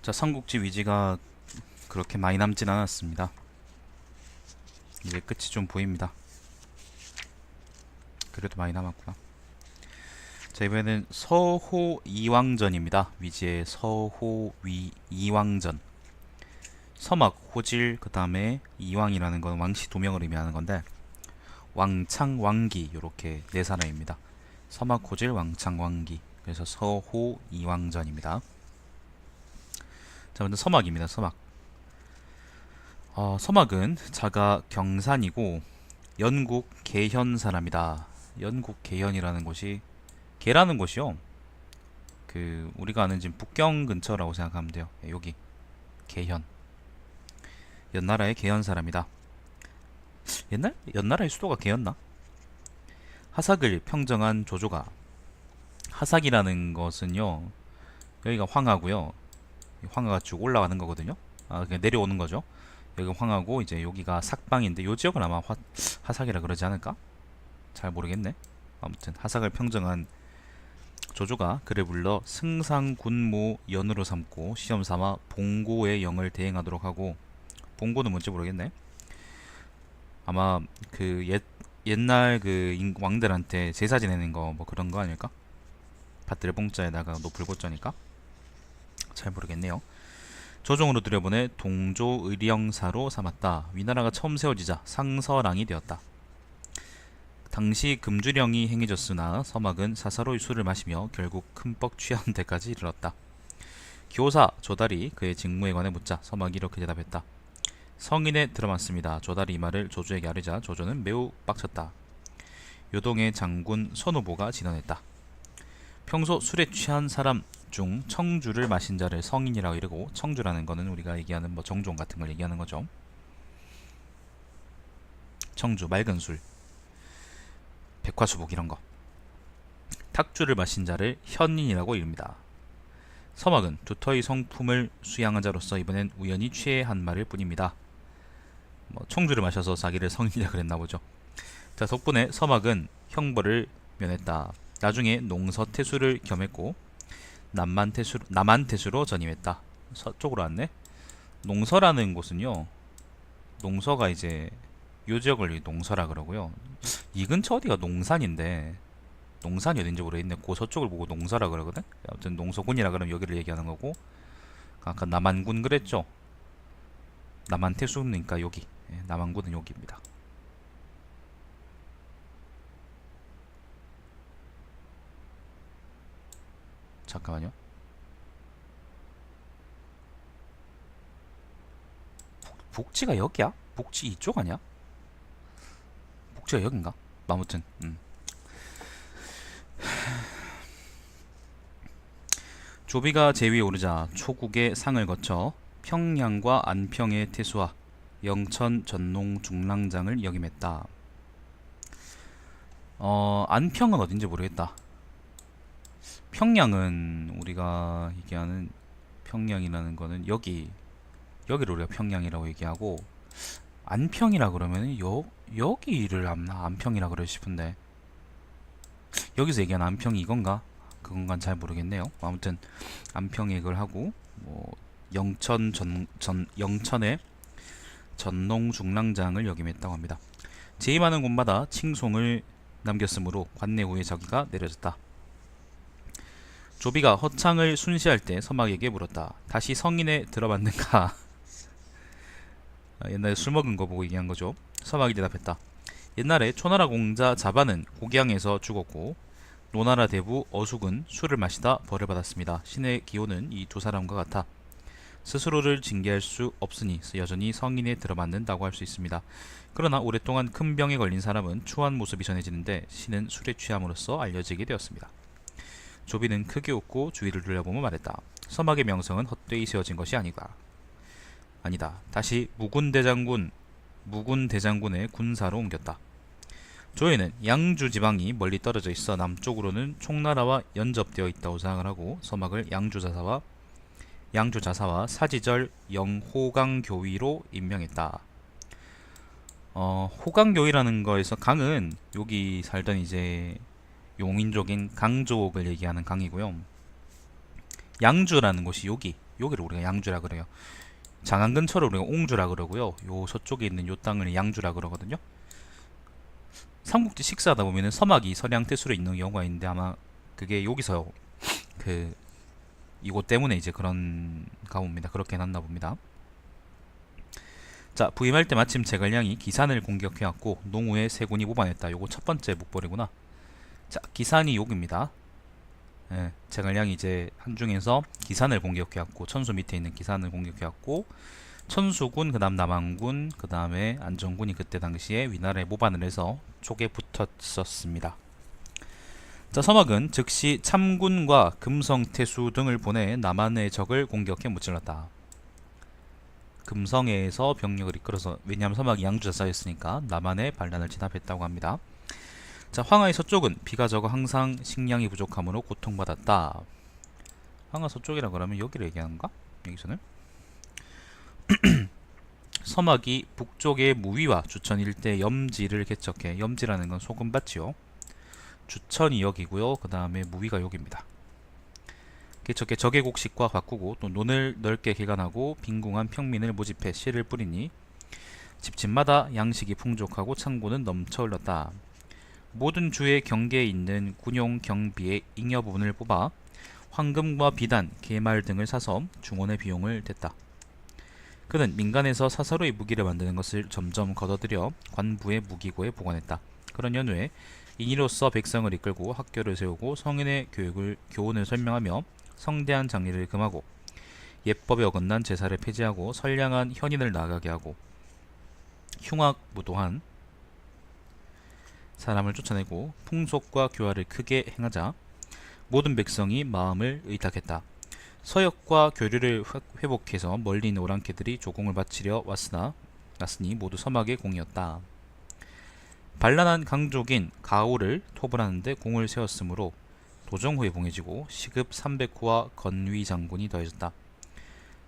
자, 삼국지 위지가 그렇게 많이 남진 않았습니다. 이제 끝이 좀 보입니다. 그래도 많이 남았구나. 자, 이번에는 서호 이왕전입니다. 위지의 서호 이왕전. 서막, 호질, 그 다음에 이왕이라는 건 왕씨 두 명을 의미하는 건데, 왕창, 왕기, 요렇게 네 사람입니다. 서막, 호질, 왕창, 왕기. 그래서 서호 이왕전입니다. 자, 먼저 서막입니다. 서막. 서막은 자가 경산이고 연국 계현 사람이다. 연국 계현이라는 곳이 계라는 곳이요. 그 우리가 아는 지금 북경 근처라고 생각하면 돼요. 여기 계현. 연나라의 계현 사람이다. 옛날 연나라의 수도가 계였나? 하삭을 평정한 조조가, 하삭이라는 것은요, 여기가 황하고요. 황하가 쭉 올라가는 거거든요. 그냥 내려오는 거죠. 여기 황하고 이제 여기가 삭방인데 요 지역은 아마 하삭이라 그러지 않을까? 잘 모르겠네. 아무튼 하삭을 평정한 조조가 그를 불러 승상군모 연으로 삼고 시험 삼아 봉고의 영을 대행하도록 하고, 봉고는 뭔지 모르겠네. 아마 그 옛날 그 왕들한테 제사 지내는 거 뭐 그런 거 아닐까? 밭들 봉자에다가 노풀고자니까 잘 모르겠네요. 조정으로 들여보내 동조 의령사로 삼았다. 위나라가 처음 세워지자 상서랑이 되었다. 당시 금주령이 행해졌으나 서막은 사사로이 술을 마시며 결국 흠뻑 취한 데까지 이르렀다. 교사 조달이 그의 직무에 관해 묻자 서막이 이렇게 대답했다. 성인에 들어맞습니다. 조달이 이 말을 조조에게 아뢰자 조조는 매우 빡쳤다. 요동의 장군 선후보가 진언했다. 평소 술에 취한 사람 중 청주를 마신 자를 성인이라고 이르고, 청주라는 거는 우리가 얘기하는 뭐 정종 같은 걸 얘기하는 거죠. 청주, 맑은 술, 백화수복 이런 거. 탁주를 마신 자를 현인이라고 이릅니다. 서막은 두터의 성품을 수양한 자로서 이번엔 우연히 취해한 말일 뿐입니다. 뭐 청주를 마셔서 자기를 성인이라 그랬나 보죠. 자, 덕분에 서막은 형벌을 면했다. 나중에 농서태수를 겸했고 남한태수로 전임했다. 서쪽으로 왔네. 농서라는 곳은요, 농서가 이제 요 지역을 농서라 그러고요. 이 근처 어디가 농산인데, 농산이 어딘지 모르겠네. 그 서쪽을 보고 농서라 그러거든. 아무튼 농서군이라 그러면 여기를 얘기하는 거고, 아까 남한군 그랬죠. 남한태수니까 여기. 남한군은 여기입니다. 잠깐만요. 복지가 여기야? 복지 이쪽 아니야? 복지가 여긴가? 아무튼 조비가 제위에 오르자 초국의 상을 거쳐 평양과 안평의 태수와 영천 전농 중랑장을 역임했다. 안평은 어딘지 모르겠다. 평양은 우리가 얘기하는 평양이라는 거는 여기를 우리가 평양이라고 얘기하고, 안평이라 그러면 여기를 아마 안평이라 그러고 싶은데, 여기서 얘기하는 안평이 이건가? 그건간 잘 모르겠네요. 아무튼 안평에 그걸 하고, 뭐 영천의 전농 중랑장을 역임했다고 합니다. 제임하는 곳마다 칭송을 남겼으므로 관내 후에 저기가 내려졌다. 조비가 허창을 순시할 때 서막에게 물었다. 다시 성인에 들어봤는가? 옛날에 술 먹은 거 보고 얘기한 거죠. 서막이 대답했다. 옛날에 초나라 공자 자반은 고기양에서 죽었고, 노나라 대부 어숙은 술을 마시다 벌을 받았습니다. 신의 기호는 이 두 사람과 같아 스스로를 징계할 수 없으니 여전히 성인에 들어맞는다고 할 수 있습니다. 그러나 오랫동안 큰 병에 걸린 사람은 추한 모습이 전해지는데 신은 술에 취함으로써 알려지게 되었습니다. 조비는 크게 웃고 주위를 둘러보며 말했다. 서막의 명성은 헛되이 세워진 것이 아니다. 다시 무군대장군의 군사로 옮겼다. 조에는 양주 지방이 멀리 떨어져 있어 남쪽으로는 총나라와 연접되어 있다고 생각을 하고, 서막을 양주자사와 사지절 영호강교위로 임명했다. 호강교위라는 거에서 강은 여기 살던 이제 용민족인 강족을 얘기하는 강이고요. 양주라는 곳이 여기를 우리가 양주라 그래요. 장안 근처를 우리가 옹주라 그러고요. 요 서쪽에 있는 요 땅을 양주라 그러거든요. 삼국지 식사하다 보면은 서막이 서량태수로 있는 경우가 있는데 아마 그게 여기서 그 이곳 때문에 이제 그런가 봅니다. 그렇게 해놨나 봅니다. 자, 부임할 때 마침 제갈량이 기산을 공격해왔고 농우의 세군이 모반했다. 요거 첫 번째 묵벌이구나. 자, 기산이 여기입니다. 예, 제갈량이 이제 한중에서 기산을 공격해왔고 천수 밑에 있는 기산을 공격해왔고 천수군, 그 다음 남한군, 그 다음에 안정군이 그때 당시에 위나라에 모반을 해서 촉에 붙었었습니다. 자, 서막은 즉시 참군과 금성태수 등을 보내 남한의 적을 공격해 무찔렀다. 금성에서 병력을 이끌어서, 왜냐하면 서막이 양주에 쌓였으니까 남한의 반란을 진압했다고 합니다. 자, 황하의 서쪽은 비가 적어 항상 식량이 부족함으로 고통받았다. 황하 서쪽이라 그러면 여기를 얘기하는가? 여기서는 서막이 북쪽의 무위와 주천 일대 염지를 개척해, 염지라는 건 소금밭이요. 주천이 여기고요. 그 다음에 무위가 여기입니다. 개척해 적의 곡식과 바꾸고 또 논을 넓게 개간하고 빈궁한 평민을 모집해 씨를 뿌리니 집집마다 양식이 풍족하고 창고는 넘쳐 흘렀다. 모든 주의 경계에 있는 군용 경비의 잉여 부분을 뽑아 황금과 비단, 개말 등을 사서 중원의 비용을 댔다. 그는 민간에서 사사로이 무기를 만드는 것을 점점 걷어들여 관부의 무기고에 보관했다. 그런 연후에 인이로서 백성을 이끌고 학교를 세우고 성인의 교훈을 설명하며 성대한 장례를 금하고 예법에 어긋난 제사를 폐지하고 선량한 현인을 나가게 하고 흉악무도한 사람을 쫓아내고 풍속과 교화를 크게 행하자 모든 백성이 마음을 의탁했다. 서역과 교류를 회복해서 멀리 있는 오랑캐들이 조공을 바치려 왔으니 모두 서막의 공이었다. 반란한 강족인 가오를 토벌하는데 공을 세웠으므로 도정후에 봉해지고 시급 300호와 건위 장군이 더해졌다.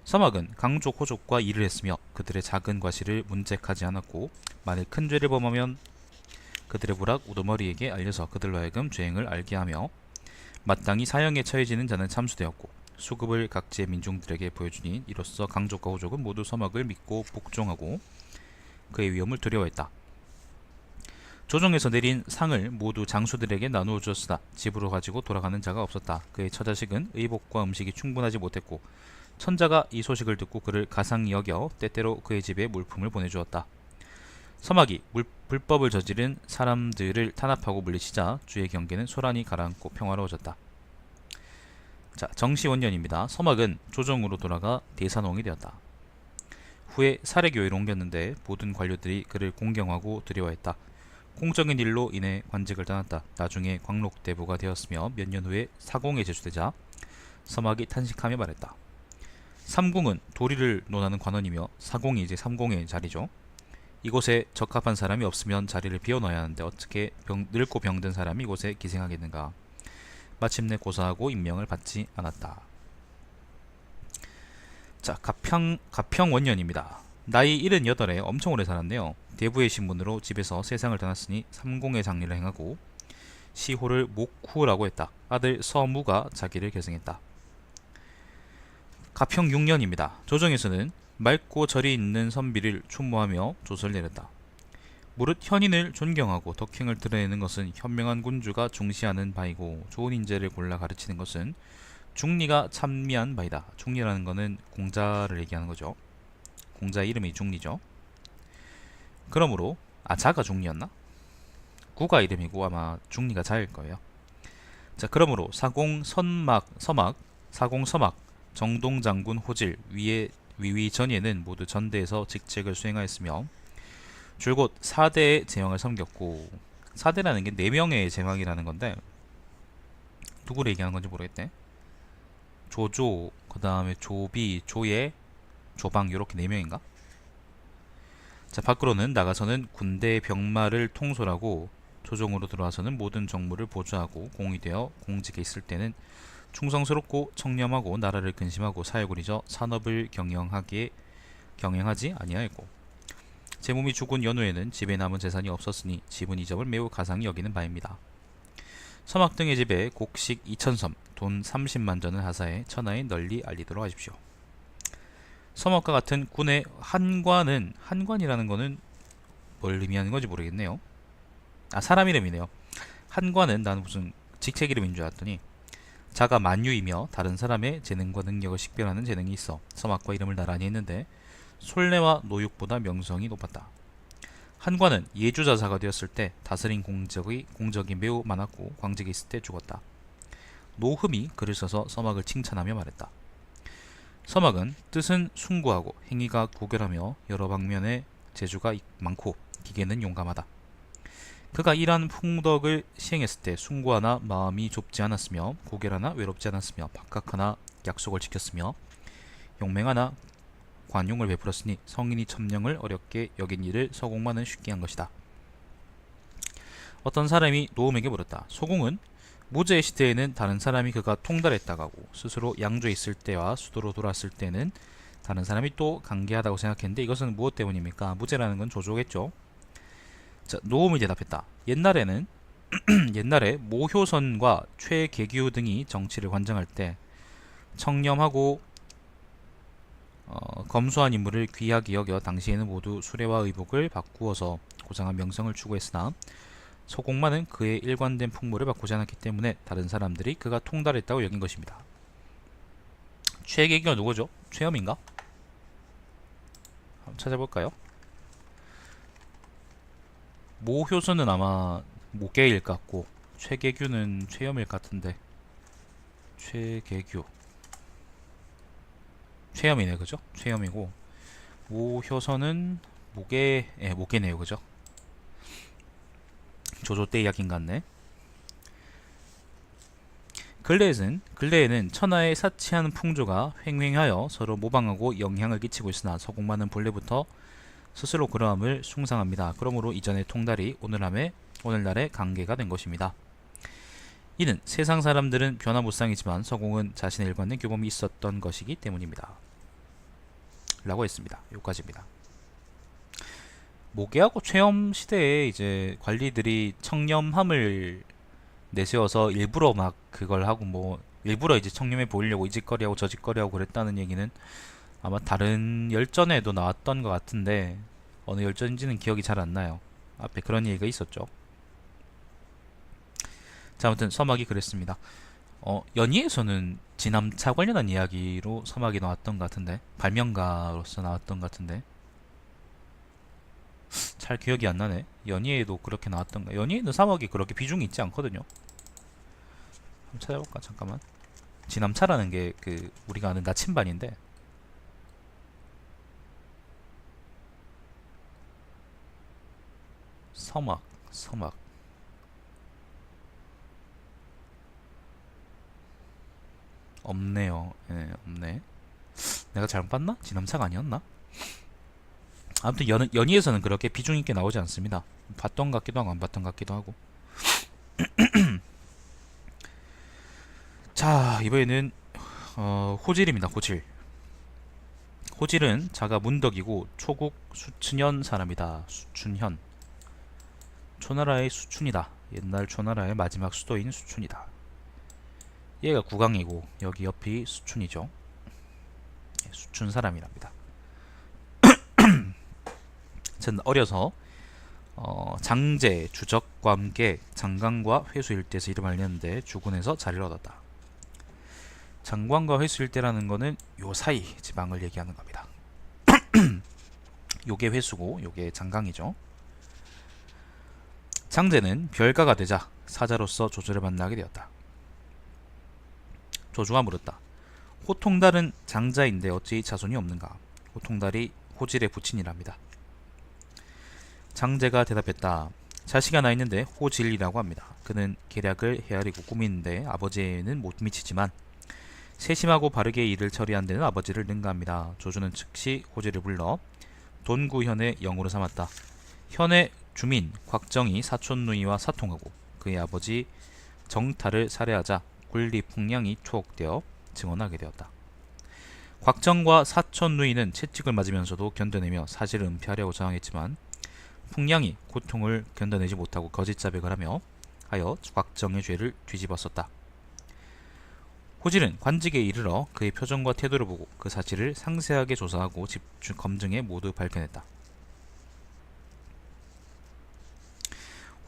서막은 강족 호족과 일을 했으며 그들의 작은 과실을 문책하지 않았고 만일 큰 죄를 범하면 그들의 부락 우두머리에게 알려서 그들로 하여금 죄행을 알게 하며 마땅히 사형에 처해지는 자는 참수되었고 수급을 각지의 민중들에게 보여주니 이로써 강족과 호족은 모두 서막을 믿고 복종하고 그의 위엄을 두려워했다. 조정에서 내린 상을 모두 장수들에게 나누어 주었으나 집으로 가지고 돌아가는 자가 없었다. 그의 처자식은 의복과 음식이 충분하지 못했고 천자가 이 소식을 듣고 그를 가상히 여겨 때때로 그의 집에 물품을 보내주었다. 서막이 불법을 저지른 사람들을 탄압하고 물리치자 주의 경계는 소란이 가라앉고 평화로워졌다. 자, 정시원년입니다. 서막은 조정으로 돌아가 대산홍이 되었다. 후에 사례교회로 옮겼는데 모든 관료들이 그를 공경하고 두려워했다. 공적인 일로 인해 관직을 떠났다. 나중에 광록대부가 되었으며 몇 년 후에 사공에 제수되자 서막이 탄식하며 말했다. 삼공은 도리를 논하는 관원이며 사공이 이제 삼공의 자리죠. 이곳에 적합한 사람이 없으면 자리를 비워놔야 하는데 어떻게 늙고 병든 사람이 이곳에 기생하겠는가. 마침내 고사하고 임명을 받지 않았다. 자, 가평원년입니다. 나이 78에 엄청 오래 살았네요. 대부의 신분으로 집에서 세상을 떠났으니 삼공의 장례를 행하고 시호를 목후라고 했다. 아들 서무가 자기를 계승했다. 가평 6년입니다. 조정에서는 맑고 절이 있는 선비를 추모하며 조서를 내렸다. 무릇 현인을 존경하고 덕행을 드러내는 것은 현명한 군주가 중시하는 바이고 좋은 인재를 골라 가르치는 것은 중리가 찬미한 바이다. 중리라는 것은 공자를 얘기하는 거죠. 공자의 이름이 중리죠. 그러므로 자가 중리였나? 구가 이름이고 아마 중리가 자일 거예요. 자, 그러므로 사공선막 서막, 사공서막, 정동장군 호질, 위위전예는 모두 전대에서 직책을 수행하였으며 줄곧 4대의 제왕을 섬겼고, 4대라는 게 4명의 제왕이라는 건데 누구를 얘기하는 건지 모르겠네. 조조, 그 다음에 조비, 조예, 조방 이렇게 4명인가? 자, 밖으로는 나가서는 군대의 병마를 통솔하고 조정으로 들어와서는 모든 정무를 보좌하고 공이 되어 공직에 있을 때는 충성스럽고 청렴하고 나라를 근심하고 사역을 잊어 산업을 경영하지 아니하였고 제 몸이 죽은 연후에는 집에 남은 재산이 없었으니 집은 이 점을 매우 가상히 여기는 바입니다. 서막 등의 집에 곡식 2,000섬, 돈 30만 전을 하사해 천하에 널리 알리도록 하십시오. 서막과 같은 군의 한관이라는 거는 뭘 의미하는 건지 모르겠네요. 사람 이름이네요. 한관은 나는 무슨 직책 이름인 줄 알았더니 자가 만유이며 다른 사람의 재능과 능력을 식별하는 재능이 있어 서막과 이름을 나란히 했는데 솔레와 노육보다 명성이 높았다. 한관은 예주자사가 되었을 때 다스린 공적이 매우 많았고 광직이 있을 때 죽었다. 노흠이 글을 써서 서막을 칭찬하며 말했다. 서막은 뜻은 숭고하고 행위가 고결하며 여러 방면에 재주가 많고 기계는 용감하다. 그가 이러한 풍덕을 시행했을 때 숭고하나 마음이 좁지 않았으며 고결하나 외롭지 않았으며 박학하나 약속을 지켰으며 용맹하나 관용을 베풀었으니 성인이 천명을 어렵게 여긴 일을 서공만은 쉽게 한 것이다. 어떤 사람이 노음에게 물었다. 소공은 무제의 시대에는 다른 사람이 그가 통달했다고 하고 스스로 양주에 있을 때와 수도로 돌아왔을 때는 다른 사람이 또 간계하다고 생각했는데 이것은 무엇 때문입니까? 무제라는 건 조조겠죠. 자, 노음이 대답했다. 옛날에 모효선과 최계규 등이 정치를 관장할 때 청렴하고 검소한 인물을 귀하게 여겨 당시에는 모두 수레와 의복을 바꾸어서 고상한 명성을 추구했으나 서공만은 그의 일관된 풍물을 바꾸지 않았기 때문에 다른 사람들이 그가 통달했다고 여긴 것입니다. 최계규가 누구죠? 최염인가? 한번 찾아볼까요? 모효선은 아마 모계일 것 같고 최계규는 최염일 것 같은데 최염이네, 그죠? 최염이고 모효선은 모계네요, 그죠? 조조 때 이야기인 것 같네. 근래에는 천하의 사치한 풍조가 횡행하여 서로 모방하고 영향을 끼치고 있으나 서공만은 본래부터 스스로 그러함을 숭상합니다. 그러므로 이전의 통달이 오늘날의 관계가 된 것입니다. 이는 세상 사람들은 변화무쌍이지만 서공은 자신의 일관된 규범이 있었던 것이기 때문입니다. 라고 했습니다. 여기까지입니다. 모계하고 최염 시대에 이제 관리들이 청렴함을 내세워서 일부러 막 그걸 하고 뭐 일부러 이제 청렴해 보이려고 이 짓거리 하고 저 짓거리 하고 그랬다는 얘기는 아마 다른 열전에도 나왔던 것 같은데 어느 열전인지는 기억이 잘 안 나요. 앞에 그런 얘기가 있었죠. 자, 아무튼 서막이 그랬습니다. 연희에서는 지남차 관련한 이야기로 서막이 나왔던 것 같은데 발명가로서 나왔던 것 같은데 잘 기억이 안 나네. 연희에도 그렇게 나왔던가. 연희에는 서막이 그렇게 비중이 있지 않거든요. 한번 찾아볼까? 잠깐만. 지남차라는 게 그 우리가 아는 나침반인데 서막 없네요. 예, 없네. 내가 잘못 봤나? 지남차가 아니었나? 아무튼 연희에서는 그렇게 비중 있게 나오지 않습니다. 봤던 것 같기도 하고 안 봤던 것 같기도 하고. 자, 이번에는 호질입니다. 호질은 자가 문덕이고 초국 수춘현 사람이다. 수춘현. 초나라의 수춘이다. 옛날 초나라의 마지막 수도인 수춘이다. 얘가 국왕이고 여기 옆이 수춘이죠. 수춘 사람이랍니다. 전 어려서 장제, 주적과 함께 장강과 회수 일대에서 이름을 알렸는데 주군에서 자리를 얻었다. 장관과 회수 일대라는 거는 요 사이 지방을 얘기하는 겁니다. 요게 회수고 요게 장강이죠. 장제는 별가가 되자 사자로서 조조를 만나게 되었다. 조조가 물었다. 호통달은 장자인데 어찌 자손이 없는가? 호통달이 호질의 부친이랍니다. 장제가 대답했다. 자식이 하나 있는데 호질이라고 합니다. 그는 계략을 헤아리고 꾸미는데 아버지에는 못 미치지만 세심하고 바르게 일을 처리한 데는 아버지를 능가합니다. 조조는 즉시 호질을 불러 돈구현의 영으로 삼았다. 현의 주민 곽정이 사촌 누이와 사통하고 그의 아버지 정탈을 살해하자 굴리 풍량이 투옥되어 증언하게 되었다. 곽정과 사촌 누이는 채찍을 맞으면서도 견뎌내며 사실을 은폐하려고 저항했지만 풍량이 고통을 견뎌내지 못하고 거짓 자백을 하며 하여 곽정의 죄를 뒤집었었다. 호질은 관직에 이르러 그의 표정과 태도를 보고 그 사실을 상세하게 조사하고 집중 검증해 모두 발견했다.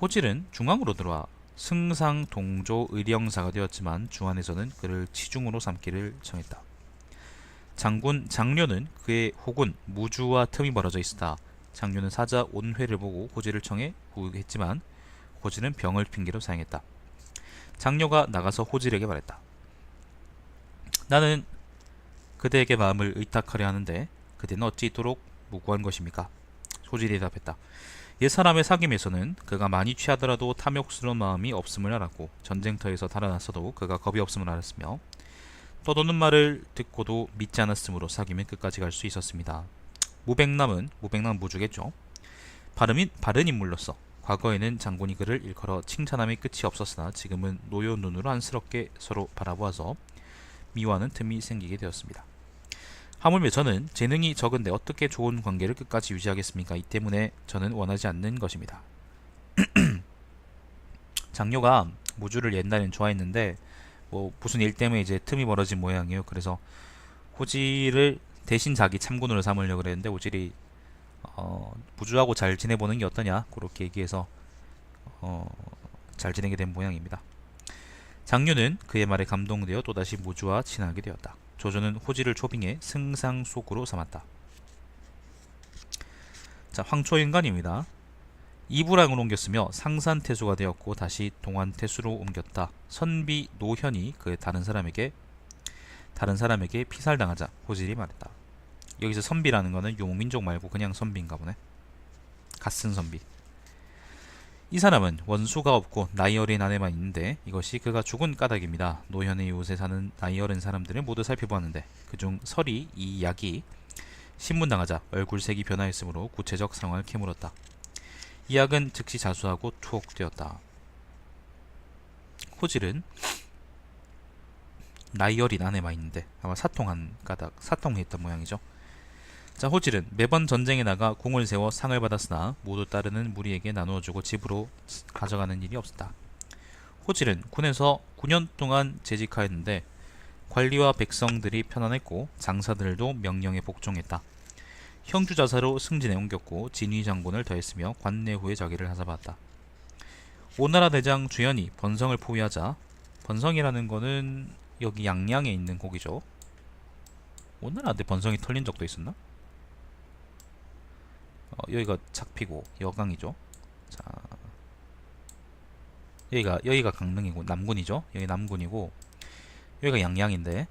호질은 중앙으로 들어와 승상 동조 의령사가 되었지만 중안에서는 그를 치중으로 삼기를 청했다. 장군 장료는 그의 혹은 무주와 틈이 벌어져 있었다. 장료는 사자 온회를 보고 호질을 청해 구했지만 호질은 병을 핑계로 사용했다. 장료가 나가서 호질에게 말했다. 나는 그대에게 마음을 의탁하려 하는데 그대는 어찌 이토록 무고한 것입니까? 호질이 대답했다. 옛 사람의 사귐에서는 그가 많이 취하더라도 탐욕스러운 마음이 없음을 알았고 전쟁터에서 달아났어도 그가 겁이 없음을 알았으며 떠도는 말을 듣고도 믿지 않았으므로 사귐은 끝까지 갈 수 있었습니다. 무백남은 무주겠죠. 바른 인물로서 과거에는 장군이 그를 일컬어 칭찬함의 끝이 없었으나 지금은 노여 눈으로 안쓰럽게 서로 바라보아서 미워하는 틈이 생기게 되었습니다. 하물며 저는 재능이 적은데 어떻게 좋은 관계를 끝까지 유지하겠습니까? 이 때문에 저는 원하지 않는 것입니다. 장료가 무주를 옛날엔 좋아했는데 뭐 무슨 일 때문에 이제 틈이 벌어진 모양이에요. 그래서 호질을 대신 자기 참군으로 삼으려고 그랬는데 호질이 무주하고 잘 지내보는 게 어떠냐 그렇게 얘기해서 잘 지내게 된 모양입니다. 장료는 그의 말에 감동되어 또다시 무주와 친하게 되었다. 조조는 호질을 초빙해 승상 속으로 삼았다. 자, 황초인간입니다. 이부랑으로 옮겼으며 상산태수가 되었고 다시 동안태수로 옮겼다. 선비 노현이 그의 다른 사람에게 피살당하자 호질이 말했다. 여기서 선비라는 거는 용민족 말고 그냥 선비인가 보네. 갓쓴 선비. 이 사람은 원수가 없고 나이 어린 아내만 있는데 이것이 그가 죽은 까닭입니다. 노현의 이웃에 사는 나이 어린 사람들을 모두 살펴보았는데 그중 설이 이 약이 신문당하자 얼굴색이 변화했으므로 구체적 상황을 캐물었다. 이 약은 즉시 자수하고 투옥되었다. 호질은 나이 어린 아내만 있는데 아마 사통했던 모양이죠. 자, 호질은 매번 전쟁에 나가 궁을 세워 상을 받았으나 모두 따르는 무리에게 나누어주고 집으로 가져가는 일이 없었다. 호질은 군에서 9년 동안 재직하였는데 관리와 백성들이 편안했고 장사들도 명령에 복종했다. 형주자사로 승진에 옮겼고 진위장군을 더했으며 관내 후에 자기를 하사받았다. 오나라 대장 주연이 번성을 포위하자, 번성이라는 거는 여기 양양에 있는 곡이죠. 오나라한테 번성이 털린 적도 있었나? 여기가 착피고 여강이죠. 자, 여기가 강릉이고 남군이죠. 여기 남군이고 여기가 양양인데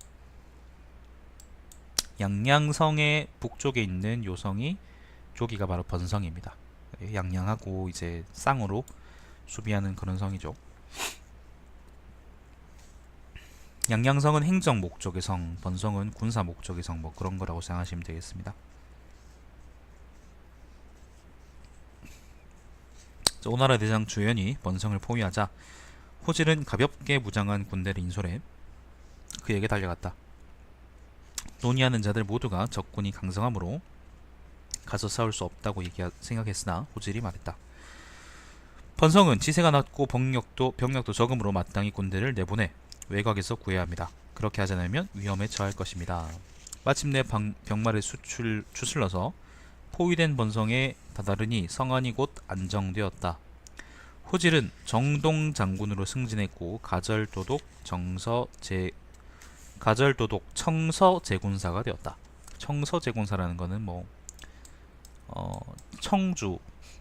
양양성의 북쪽에 있는 요성이 저기가 바로 번성입니다. 양양하고 이제 쌍으로 수비하는 그런 성이죠. 양양성은 행정 목적의 성, 번성은 군사 목적의 성, 뭐 그런 거라고 생각하시면 되겠습니다. 오나라 대장 주연이 번성을 포위하자 호질은 가볍게 무장한 군대를 인솔해 그에게 달려갔다. 논의하는 자들 모두가 적군이 강성하므로 가서 싸울 수 없다고 생각했으나 호질이 말했다. 번성은 지세가 낮고 병력도 적음으로 마땅히 군대를 내보내 외곽에서 구해야 합니다. 그렇게 하지 않으면 위험에 처할 것입니다. 마침내 병마를 추슬러서 포위된 번성에 다다르니 성안이 곧 안정되었다. 호질은 정동 장군으로 승진했고 가절도독 청서제군사가 되었다. 청서제군사라는 거는 뭐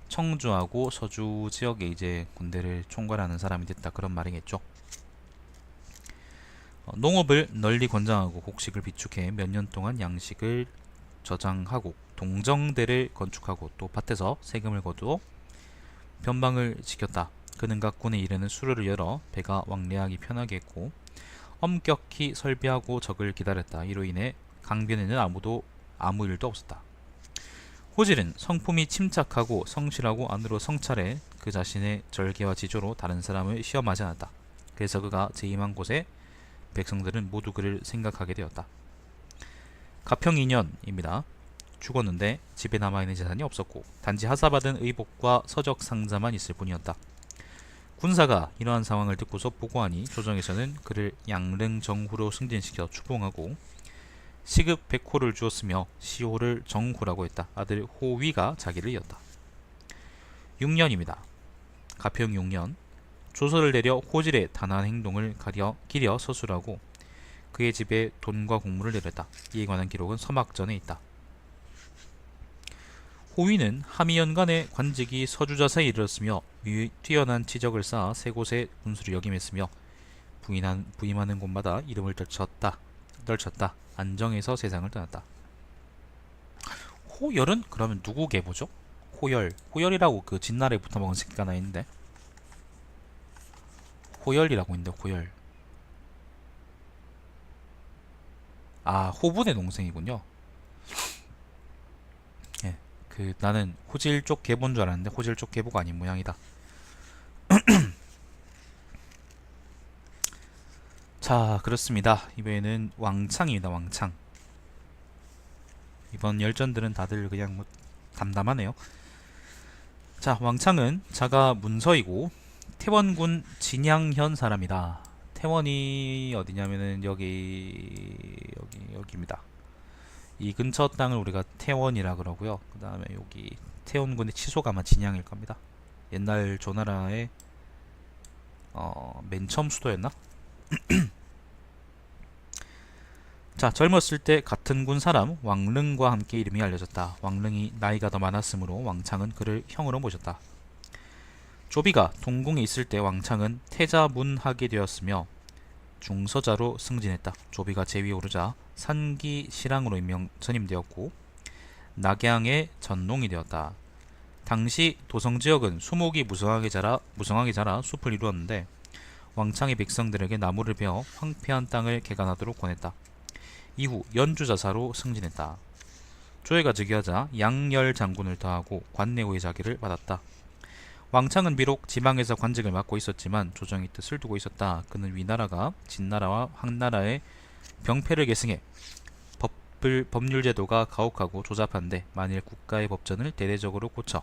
청주하고 서주 지역에 이제 군대를 총괄하는 사람이 됐다 그런 말이겠죠. 농업을 널리 권장하고 곡식을 비축해 몇 년 동안 양식을 저장하고 동정대를 건축하고 또 밭에서 세금을 거두어 변방을 지켰다. 그는 각 군의 일에는 수로를 열어 배가 왕래하기 편하게 했고 엄격히 설비하고 적을 기다렸다. 이로 인해 강변에는 아무 일도 없었다. 호질은 성품이 침착하고 성실하고 안으로 성찰해 그 자신의 절개와 지조로 다른 사람을 시험하지 않았다. 그래서 그가 재임한 곳에 백성들은 모두 그를 생각하게 되었다. 가평 2년입니다. 죽었는데 집에 남아있는 재산이 없었고 단지 하사받은 의복과 서적 상자만 있을 뿐이었다. 군사가 이러한 상황을 듣고서 보고하니 조정에서는 그를 양릉정후로 승진시켜 추봉하고 시급 100호를 주었으며 시호를 정후라고 했다. 아들 호위가 자기를 이었다. 6년입니다. 가평 6년 조서를 내려 호질의 단한 행동을 기려 서술하고 그의 집에 돈과 공물을 내렸다. 이에 관한 기록은 서막전에 있다. 호위는 함의연간의 관직이 서주자사에 이르렀으며 뛰어난 치적을 쌓아 세 곳의 군수를 역임했으며 부임하는 곳마다 이름을 떨쳤다. 안정에서 세상을 떠났다. 호열은 그러면 누구 계보죠? 호열이라고 그 진나라에 붙어먹은 새끼가 하나 있는데, 호열이라고 있는데, 호열. 아, 호분의 동생이군요. 예, 그 나는 호질 쪽 계보인 줄 알았는데 호질 쪽 계보가 아닌 모양이다. 자, 그렇습니다. 이번에는 왕창입니다. 왕창. 이번 열전들은 다들 그냥 뭐 담담하네요. 자, 왕창은 자가 문서이고 태원군 진양현 사람이다. 태원이 어디냐면은 여기입니다. 이 근처 땅을 우리가 태원이라 그러고요. 그 다음에 여기 태원군의 치소가 아마 진양일 겁니다. 옛날 조나라의 맨 처음 수도였나? 자, 젊었을 때 같은 군 사람 왕릉과 함께 이름이 알려졌다. 왕릉이 나이가 더 많았으므로 왕창은 그를 형으로 모셨다. 조비가 동궁에 있을 때 왕창은 태자문하게 되었으며 중서자로 승진했다. 조비가 제위에 오르자 산기시랑으로 전임되었고 낙양의 전농이 되었다. 당시 도성지역은 수목이 무성하게 자라 숲을 이루었는데 왕창의 백성들에게 나무를 베어 황폐한 땅을 개간하도록 권했다. 이후 연주자사로 승진했다. 조회가 즉위하자 양열 장군을 더하고 관내오의 자기를 받았다. 왕창은 비록 지방에서 관직을 맡고 있었지만 조정의 뜻을 두고 있었다. 그는 위나라가 진나라와 황나라의 병폐를 계승해 법률 제도가 가혹하고 조잡한데 만일 국가의 법전을 대대적으로 고쳐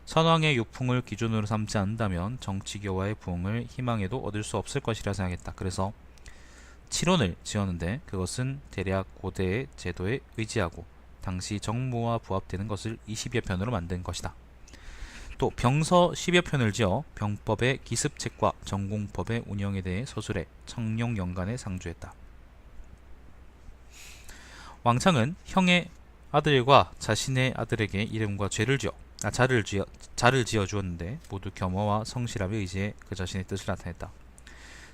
선왕의 유풍을 기준으로 삼지 않는다면 정치교화의 부흥을 희망해도 얻을 수 없을 것이라 생각했다. 그래서 칠원을 지었는데 그것은 대략 고대의 제도에 의지하고 당시 정무와 부합되는 것을 20여 편으로 만든 것이다. 또 병서 10여 편을 지어 병법의 기습책과 전공법의 운영에 대해 서술해 청룡연간에 상주했다. 왕창은 형의 아들과 자신의 아들에게 이름과 자를 지어 주었는데 모두 겸허와 성실함에 의지해 그 자신의 뜻을 나타냈다.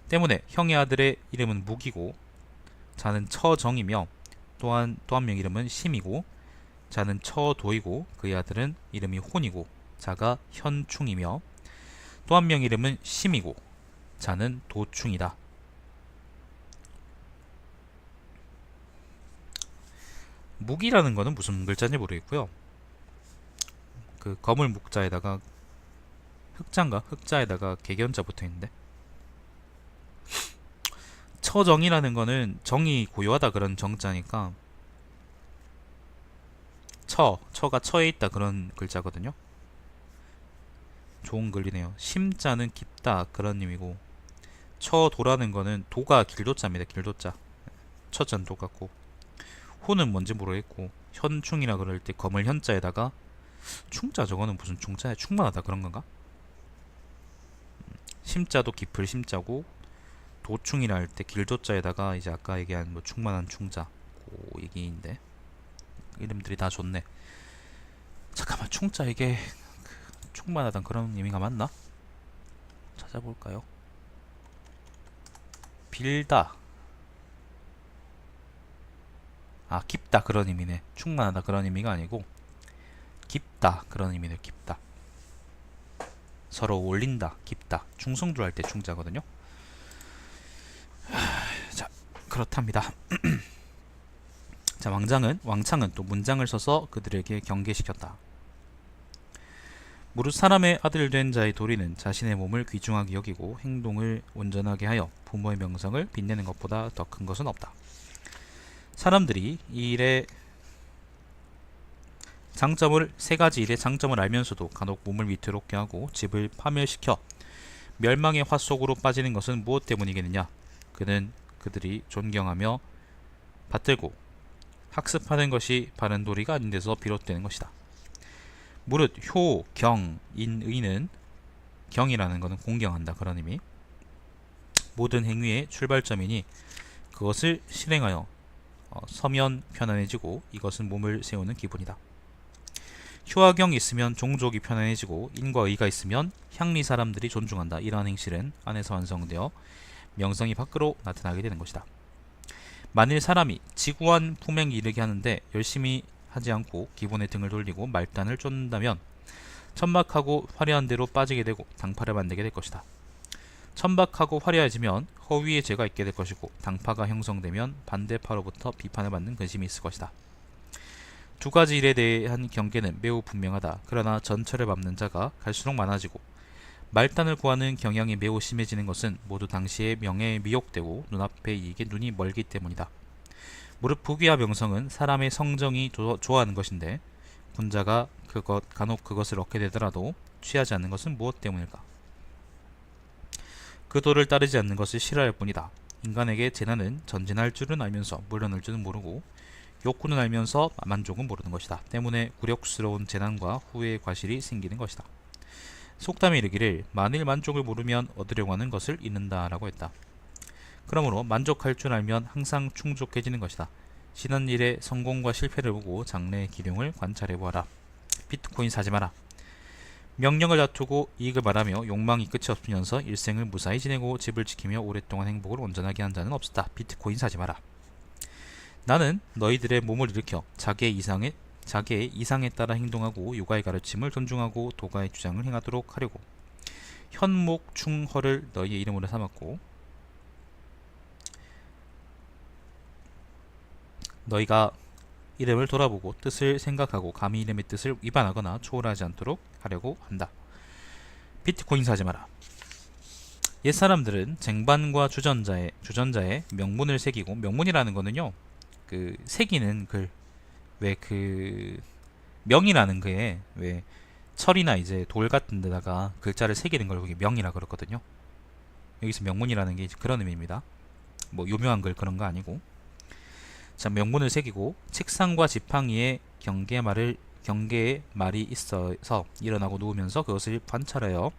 때문에 형의 아들의 이름은 무기고 자는 처정이며 또 한 명 이름은 심이고 자는 처도이고 그의 아들은 이름이 혼이고 자가 현충이며 또 한 명 이름은 심이고 자는 도충이다. 무기라는 거는 무슨 글자인지 모르겠고요. 그 검을 묵자에다가 흑자에다가 개견자 붙어있는데 처정이라는 거는 정이 고요하다 그런 정자니까 처가 처에 있다 그런 글자거든요. 좋은 글이네요. 심자는 깊다 그런 의미고 처도라는 거는 도가 길도자입니다. 길도자. 처자는 도 같고 호는 뭔지 모르겠고 현충이라 그럴 때 검을 현자에다가 충자 저거는 무슨 충자야? 충만하다 그런 건가? 심자도 깊을 심자고 도충이라 할 때 길도자에다가 이제 아까 얘기한 뭐 충만한 충자 그 얘기인데 이름들이 다 좋네. 잠깐만 충자 이게 충만하단 그런 의미가 맞나? 찾아볼까요? 빌다 깊다 그런 의미네. 충만하다 그런 의미가 아니고 깊다 그런 의미네. 깊다 서로 올린다 깊다 충성도 할 때 충자거든요. 자 그렇답니다. 자 왕창은 또 문장을 써서 그들에게 경계시켰다. 무릇 사람의 아들 된 자의 도리는 자신의 몸을 귀중하게 여기고 행동을 온전하게 하여 부모의 명성을 빛내는 것보다 더 큰 것은 없다. 사람들이 이 일의 세 가지 일의 장점을 알면서도 간혹 몸을 위태롭게 하고 집을 파멸시켜 멸망의 화 속으로 빠지는 것은 무엇 때문이겠느냐? 그는 그들이 존경하며 받들고 학습하는 것이 바른 도리가 아닌 데서 비롯되는 것이다. 무릇 효, 경, 인, 의는 경이라는 것은 공경한다 그런 의미. 모든 행위의 출발점이니 그것을 실행하여 서면 편안해지고 이것은 몸을 세우는 기분이다. 효와 경이 있으면 종족이 편안해지고 인과 의가 있으면 향리 사람들이 존중한다. 이러한 행실은 안에서 완성되어 명성이 밖으로 나타나게 되는 것이다. 만일 사람이 지구한 품행에 이르게 하는데 열심히 하지 않고 기본에 등을 돌리고 말단을 쫓는다면 천박하고 화려한 데로 빠지게 되고 당파를 만들게 될 것이다. 천박하고 화려해지면 허위의 죄가 있게 될 것이고 당파가 형성되면 반대파로부터 비판을 받는 근심이 있을 것이다. 두 가지 일에 대한 경계는 매우 분명하다. 그러나 전철을 밟는 자가 갈수록 많아지고 말단을 구하는 경향이 매우 심해지는 것은 모두 당시의 명예에 미혹되고 눈앞의 이익에 눈이 멀기 때문이다. 무릇 부귀와 명성은 사람의 성정이 좋아하는 것인데 군자가 간혹 그것을 얻게 되더라도 취하지 않는 것은 무엇 때문일까? 그 도를 따르지 않는 것을 싫어할 뿐이다. 인간에게 재난은 전진할 줄은 알면서 물러날 줄은 모르고 욕구는 알면서 만족은 모르는 것이다. 때문에 굴욕스러운 재난과 후회의 과실이 생기는 것이다. 속담에 이르기를 만일 만족을 모르면 얻으려고 하는 것을 잃는다 라고 했다. 그러므로 만족할 줄 알면 항상 충족해지는 것이다. 지난 일의 성공과 실패를 보고 장래의 기룡을 관찰해보아라. 비트코인 사지 마라. 명령을 다투고 이익을 말하며 욕망이 끝이 없으면서 일생을 무사히 지내고 집을 지키며 오랫동안 행복을 온전하게 한 자는 없었다. 비트코인 사지 마라. 나는 너희들의 몸을 일으켜 자기의 이상에 따라 행동하고 요가의 가르침을 존중하고 도가의 주장을 행하도록 하려고 현목 충허를 너희의 이름으로 삼았고 너희가 이름을 돌아보고 뜻을 생각하고 감히 이름의 뜻을 위반하거나 초월하지 않도록 하려고 한다. 비트코인 사지 마라. 옛사람들은 쟁반과 주전자에 명문을 새기고, 명문이라는 거는요 그 새기는 글, 왜 그 명이라는 그에 왜 철이나 이제 돌 같은 데다가 글자를 새기는 걸 그게 명이라 그렇거든요. 여기서 명문이라는 게 그런 의미입니다. 뭐 유명한 글 그런 거 아니고. 자, 명문을 새기고 책상과 지팡이에 경계의 말이 있어서 일어나고 누우면서 그것을 관찰하여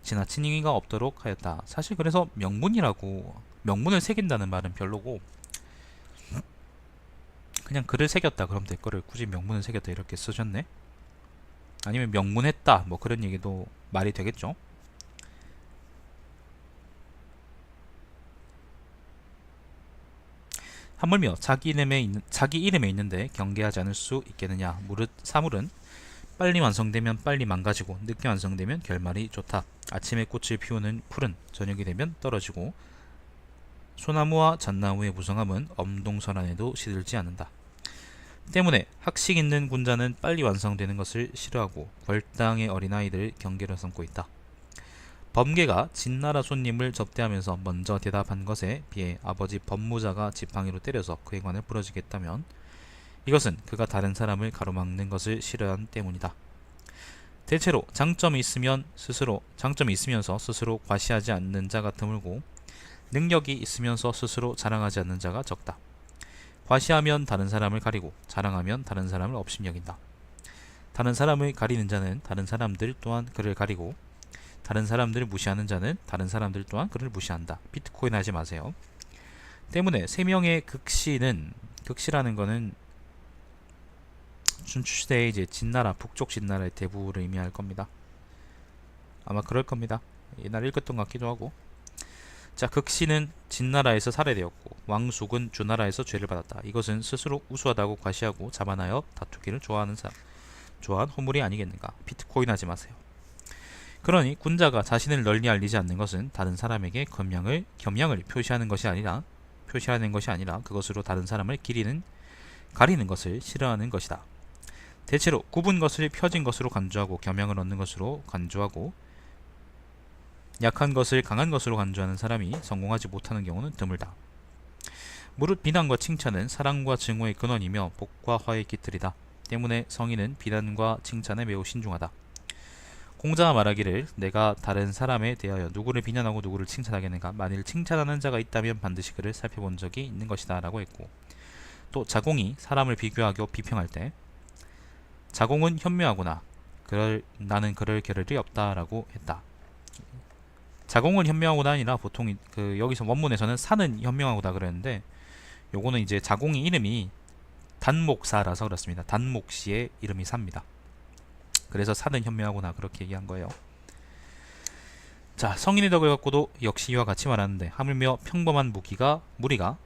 지나친 행위가 없도록 하였다. 사실 그래서 명문을 새긴다는 말은 별로고 그냥 글을 새겼다 그러면 될 거를 굳이 명문을 새겼다 이렇게 쓰셨네. 아니면 명문했다 뭐 그런 얘기도 말이 되겠죠. 하물며 자기 이름에 있는데 경계하지 않을 수 있겠느냐. 무릇 사물은 빨리 완성되면 빨리 망가지고 늦게 완성되면 결말이 좋다. 아침에 꽃을 피우는 풀은 저녁이 되면 떨어지고 소나무와 잣나무의 무성함은 엄동설안에도 시들지 않는다. 때문에 학식 있는 군자는 빨리 완성되는 것을 싫어하고 벌당의 어린아이들 경계로 삼고 있다. 범계가 진나라 손님을 접대하면서 먼저 대답한 것에 비해 아버지 법무자가 지팡이로 때려서 그의 관을 부러지게 했다면 이것은 그가 다른 사람을 가로막는 것을 싫어한 때문이다. 대체로 장점이 있으면서 스스로 과시하지 않는 자가 드물고 능력이 있으면서 스스로 자랑하지 않는 자가 적다. 과시하면 다른 사람을 가리고 자랑하면 다른 사람을 업신여긴다. 다른 사람을 가리는 자는 다른 사람들 또한 그를 가리고 다른 사람들을 무시하는 자는 다른 사람들 또한 그를 무시한다. 비트코인 하지 마세요. 때문에 세 명의 극시라는 거는 춘추시대의 이제 진나라, 북쪽 진나라의 대부를 의미할 겁니다. 아마 그럴 겁니다. 옛날에 읽었던 것 같기도 하고. 자, 극시는 진나라에서 살해되었고 왕숙은 주나라에서 죄를 받았다. 이것은 스스로 우수하다고 과시하고 자만하여 다투기를 좋아한 허물이 아니겠는가. 비트코인 하지 마세요. 그러니 군자가 자신을 널리 알리지 않는 것은 다른 사람에게 겸양을 표시하는 것이 아니라 그것으로 다른 사람을 가리는 것을 싫어하는 것이다. 대체로 굽은 것을 펴진 것으로 간주하고 겸양을 얻는 것으로 간주하고 약한 것을 강한 것으로 간주하는 사람이 성공하지 못하는 경우는 드물다. 무릇 비난과 칭찬은 사랑과 증오의 근원이며 복과 화의 깃들이다. 때문에 성인은 비난과 칭찬에 매우 신중하다. 공자가 말하기를 내가 다른 사람에 대하여 누구를 비난하고 누구를 칭찬하겠는가, 만일 칭찬하는 자가 있다면 반드시 그를 살펴본 적이 있는 것이다 라고 했고, 또 자공이 사람을 비교하고 비평할 때 자공은 현명하구나, 나는 그럴 겨를이 없다 라고 했다. 자공은 현명하고가 아니라 보통 여기서 원문에서는 사는 현명하고다 그랬는데, 요거는 이제 자공의 이름이 단목사라서 그렇습니다. 단목씨의 이름이 사입니다. 그래서 사는 현명하구나 그렇게 얘기한 거예요. 자, 성인의 덕을 갖고도 역시 이와 같이 말하는데, 하물며 평범한 무리가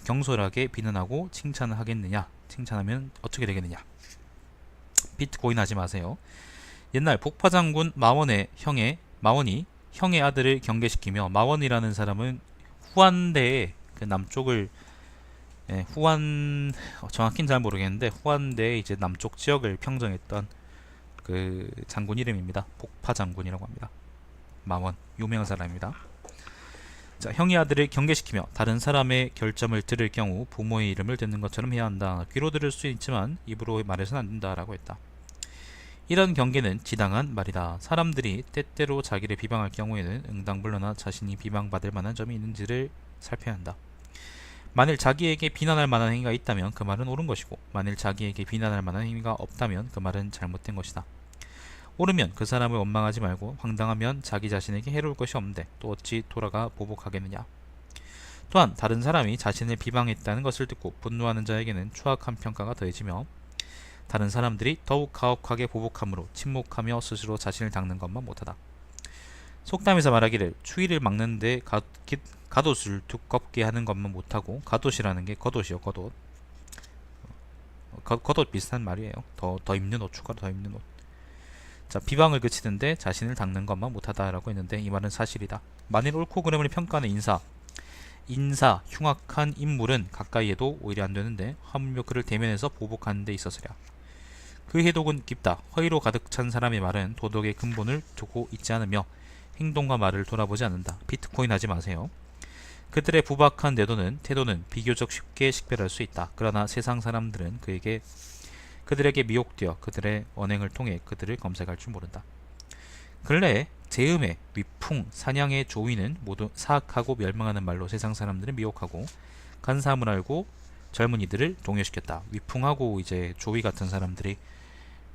경솔하게 비난하고 칭찬을 하겠느냐, 칭찬하면 어떻게 되겠느냐. 비트코인 하지 마세요. 옛날 복파장군 마원이 형의 아들을 경계시키며, 마원이라는 사람은 후한대의 그 남쪽을, 정확히는 잘 모르겠는데 후한대의 이제 남쪽 지역을 평정했던 그 장군 이름입니다. 복파장군이라고 합니다. 마원, 유명한 사람입니다. 자, 형의 아들을 경계시키며 다른 사람의 결점을 들을 경우 부모의 이름을 듣는 것처럼 해야 한다. 귀로 들을 수 있지만 입으로 말해서는 안 된다라고 했다. 이런 경계는 지당한 말이다. 사람들이 때때로 자기를 비방할 경우에는 응당불러나 자신이 비방받을 만한 점이 있는지를 살펴야 한다. 만일 자기에게 비난할 만한 행위가 있다면 그 말은 옳은 것이고, 만일 자기에게 비난할 만한 행위가 없다면 그 말은 잘못된 것이다. 옳으면 그 사람을 원망하지 말고, 황당하면 자기 자신에게 해로울 것이 없는데 또 어찌 돌아가 보복하겠느냐. 또한 다른 사람이 자신을 비방했다는 것을 듣고 분노하는 자에게는 추악한 평가가 더해지며, 다른 사람들이 더욱 가혹하게 보복함으로 침묵하며 스스로 자신을 닦는 것만 못하다. 속담에서 말하기를 추위를 막는데 갓옷을 두껍게 하는 것만 못하고, 갓옷이라는 게 겉옷이요, 겉옷. 겉옷 비슷한 말이에요. 더 입는 옷, 추가로 더 입는 옷. 자, 비방을 그치는데 자신을 닦는 것만 못하다라고 했는데, 이 말은 사실이다. 만일 옳고 그름을 평가하는 인사, 흉악한 인물은 가까이 해도 오히려 안 되는데, 하물며 그를 대면해서 보복하는 데 있어서랴. 그 해독은 깊다. 허위로 가득 찬 사람의 말은 도덕의 근본을 두고 있지 않으며 행동과 말을 돌아보지 않는다. 비트코인 하지 마세요. 그들의 부박한 태도는 비교적 쉽게 식별할 수 있다. 그러나 세상 사람들은 그들에게 미혹되어 그들의 언행을 통해 그들을 검색할 줄 모른다. 근래에 제음의, 위풍, 사냥의 조위는 모두 사악하고 멸망하는 말로 세상 사람들을 미혹하고 간사함을 알고 젊은이들을 동요시켰다. 위풍하고 이제 조위 같은 사람들이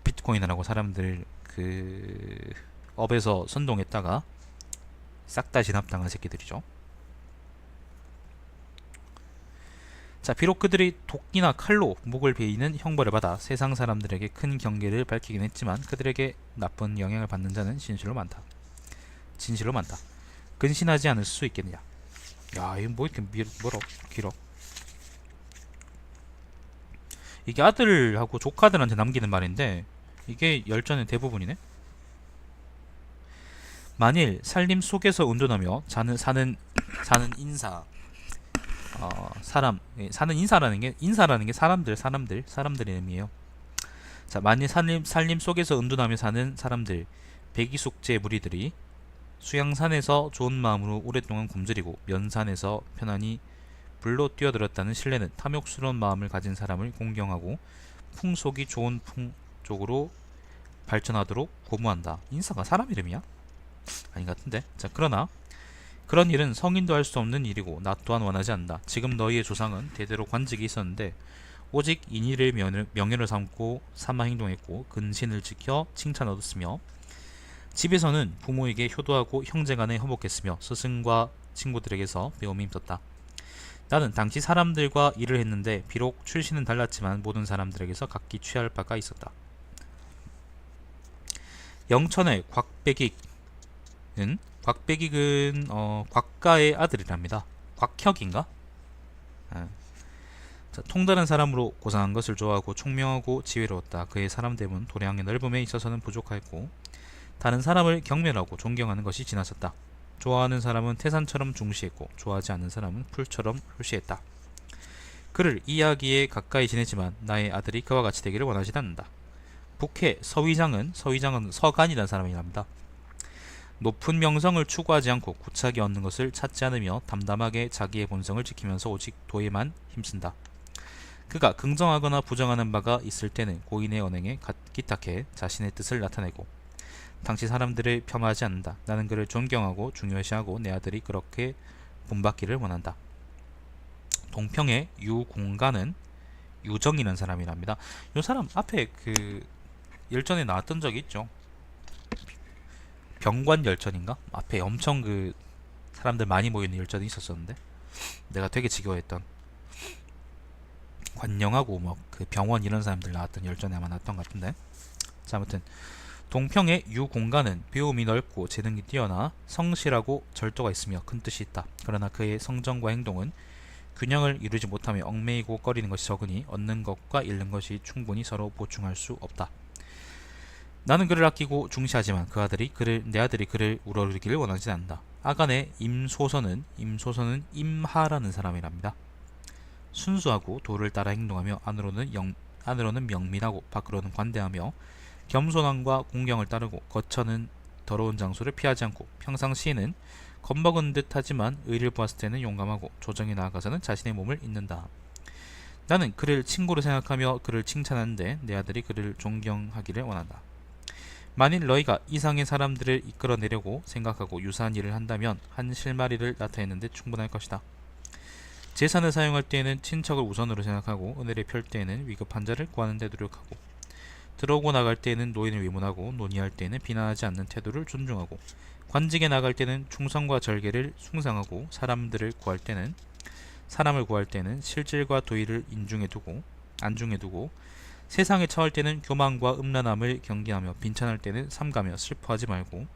비트코인이라고 사람들 업에서 선동했다가 싹 다 진압당한 새끼들이죠. 자, 비록 그들이 도끼나 칼로 목을 베이는 형벌을 받아 세상 사람들에게 큰 경계를 밝히긴 했지만, 그들에게 나쁜 영향을 받는 자는 진실로 많다. 근신하지 않을 수 있겠느냐. 야, 이거 뭐 이렇게 길어. 이게 아들하고 조카들한테 남기는 말인데, 이게 열전의 대부분이네. 만일 살림 속에서 운전하며 사는 인사, 사는 인사라는 게 사람들 이름이에요. 자, 만일 살림 속에서 은둔하며 사는 사람들, 백이숙제 무리들이 수양산에서 좋은 마음으로 오랫동안 굶주리고 면산에서 편안히 불로 뛰어들었다는 신뢰는 탐욕스러운 마음을 가진 사람을 공경하고 풍속이 좋은 쪽으로 발전하도록 고무한다. 인사가 사람 이름이야? 아닌 것 같은데. 자, 그러나 그런 일은 성인도 할 수 없는 일이고 나 또한 원하지 않는다. 지금 너희의 조상은 대대로 관직이 있었는데 오직 인의를 명예를 삼아 행동했고 근신을 지켜 칭찬 얻었으며, 집에서는 부모에게 효도하고 형제간에 화목했으며 스승과 친구들에게서 배움이 있었다. 나는 당시 사람들과 일을 했는데 비록 출신은 달랐지만 모든 사람들에게서 각기 취할 바가 있었다. 영천의 곽백익은 곽가의 아들이랍니다. 곽혁인가? 자, 통다른 사람으로 고상한 것을 좋아하고 총명하고 지혜로웠다. 그의 사람됨은 도량의 넓음에 있어서는 부족하였고 다른 사람을 경멸하고 존경하는 것이 지나쳤다. 좋아하는 사람은 태산처럼 중시했고 좋아하지 않는 사람은 풀처럼 효시했다. 그를 이야기에 가까이 지내지만 나의 아들이 그와 같이 되기를 원하지 않는다. 북해 서위장은 서간이라는 사람이랍니다. 높은 명성을 추구하지 않고 구차게 얻는 것을 찾지 않으며 담담하게 자기의 본성을 지키면서 오직 도에만 힘쓴다. 그가 긍정하거나 부정하는 바가 있을 때는 고인의 언행에 기탁해 자신의 뜻을 나타내고 당시 사람들을 폄하하지 않는다. 나는 그를 존경하고 중요시하고 내 아들이 그렇게 본받기를 원한다. 동평의 유공가는 유정이라는 사람이랍니다. 이 사람 앞에 그 열전에 나왔던 적이 있죠. 병관 열전인가? 앞에 엄청 그 사람들 많이 모이는 열전이 있었었는데 내가 되게 지겨워했던, 관영하고 뭐 그 병원 이런 사람들 나왔던 열전에 아마 나왔던 것 같은데. 자, 아무튼 동평의 유공가는 배움이 넓고 재능이 뛰어나 성실하고 절도가 있으며 큰 뜻이 있다. 그러나 그의 성정과 행동은 균형을 이루지 못하며 얽매이고 꺼리는 것이 적으니 얻는 것과 잃는 것이 충분히 서로 보충할 수 없다. 나는 그를 아끼고 중시하지만 내 아들이 그를 우러르기를 원하지 않는다. 아간의 임소선은 임하라는 사람이랍니다. 순수하고 도를 따라 행동하며 안으로는 명민하고 밖으로는 관대하며 겸손함과 공경을 따르고 거처는 더러운 장소를 피하지 않고 평상시에는 겁먹은 듯 하지만 의를 보았을 때는 용감하고 조정에 나아가서는 자신의 몸을 잇는다. 나는 그를 친구로 생각하며 그를 칭찬하는데 내 아들이 그를 존경하기를 원한다. 만일 너희가 이상의 사람들을 이끌어내려고 생각하고 유사한 일을 한다면 한 실마리를 나타내는 데 충분할 것이다. 재산을 사용할 때에는 친척을 우선으로 생각하고 은혜를 펼 때에는 위급한 자를 구하는 데 노력하고 들어오고 나갈 때에는 노인을 위문하고 논의할 때에는 비난하지 않는 태도를 존중하고 관직에 나갈 때는 충성과 절개를 숭상하고 사람을 구할 때는 실질과 도의를 안중에 두고 세상에 처할 때는 교만과 음란함을 경계하며 빈찬할 때는 삼가며 슬퍼하지 말고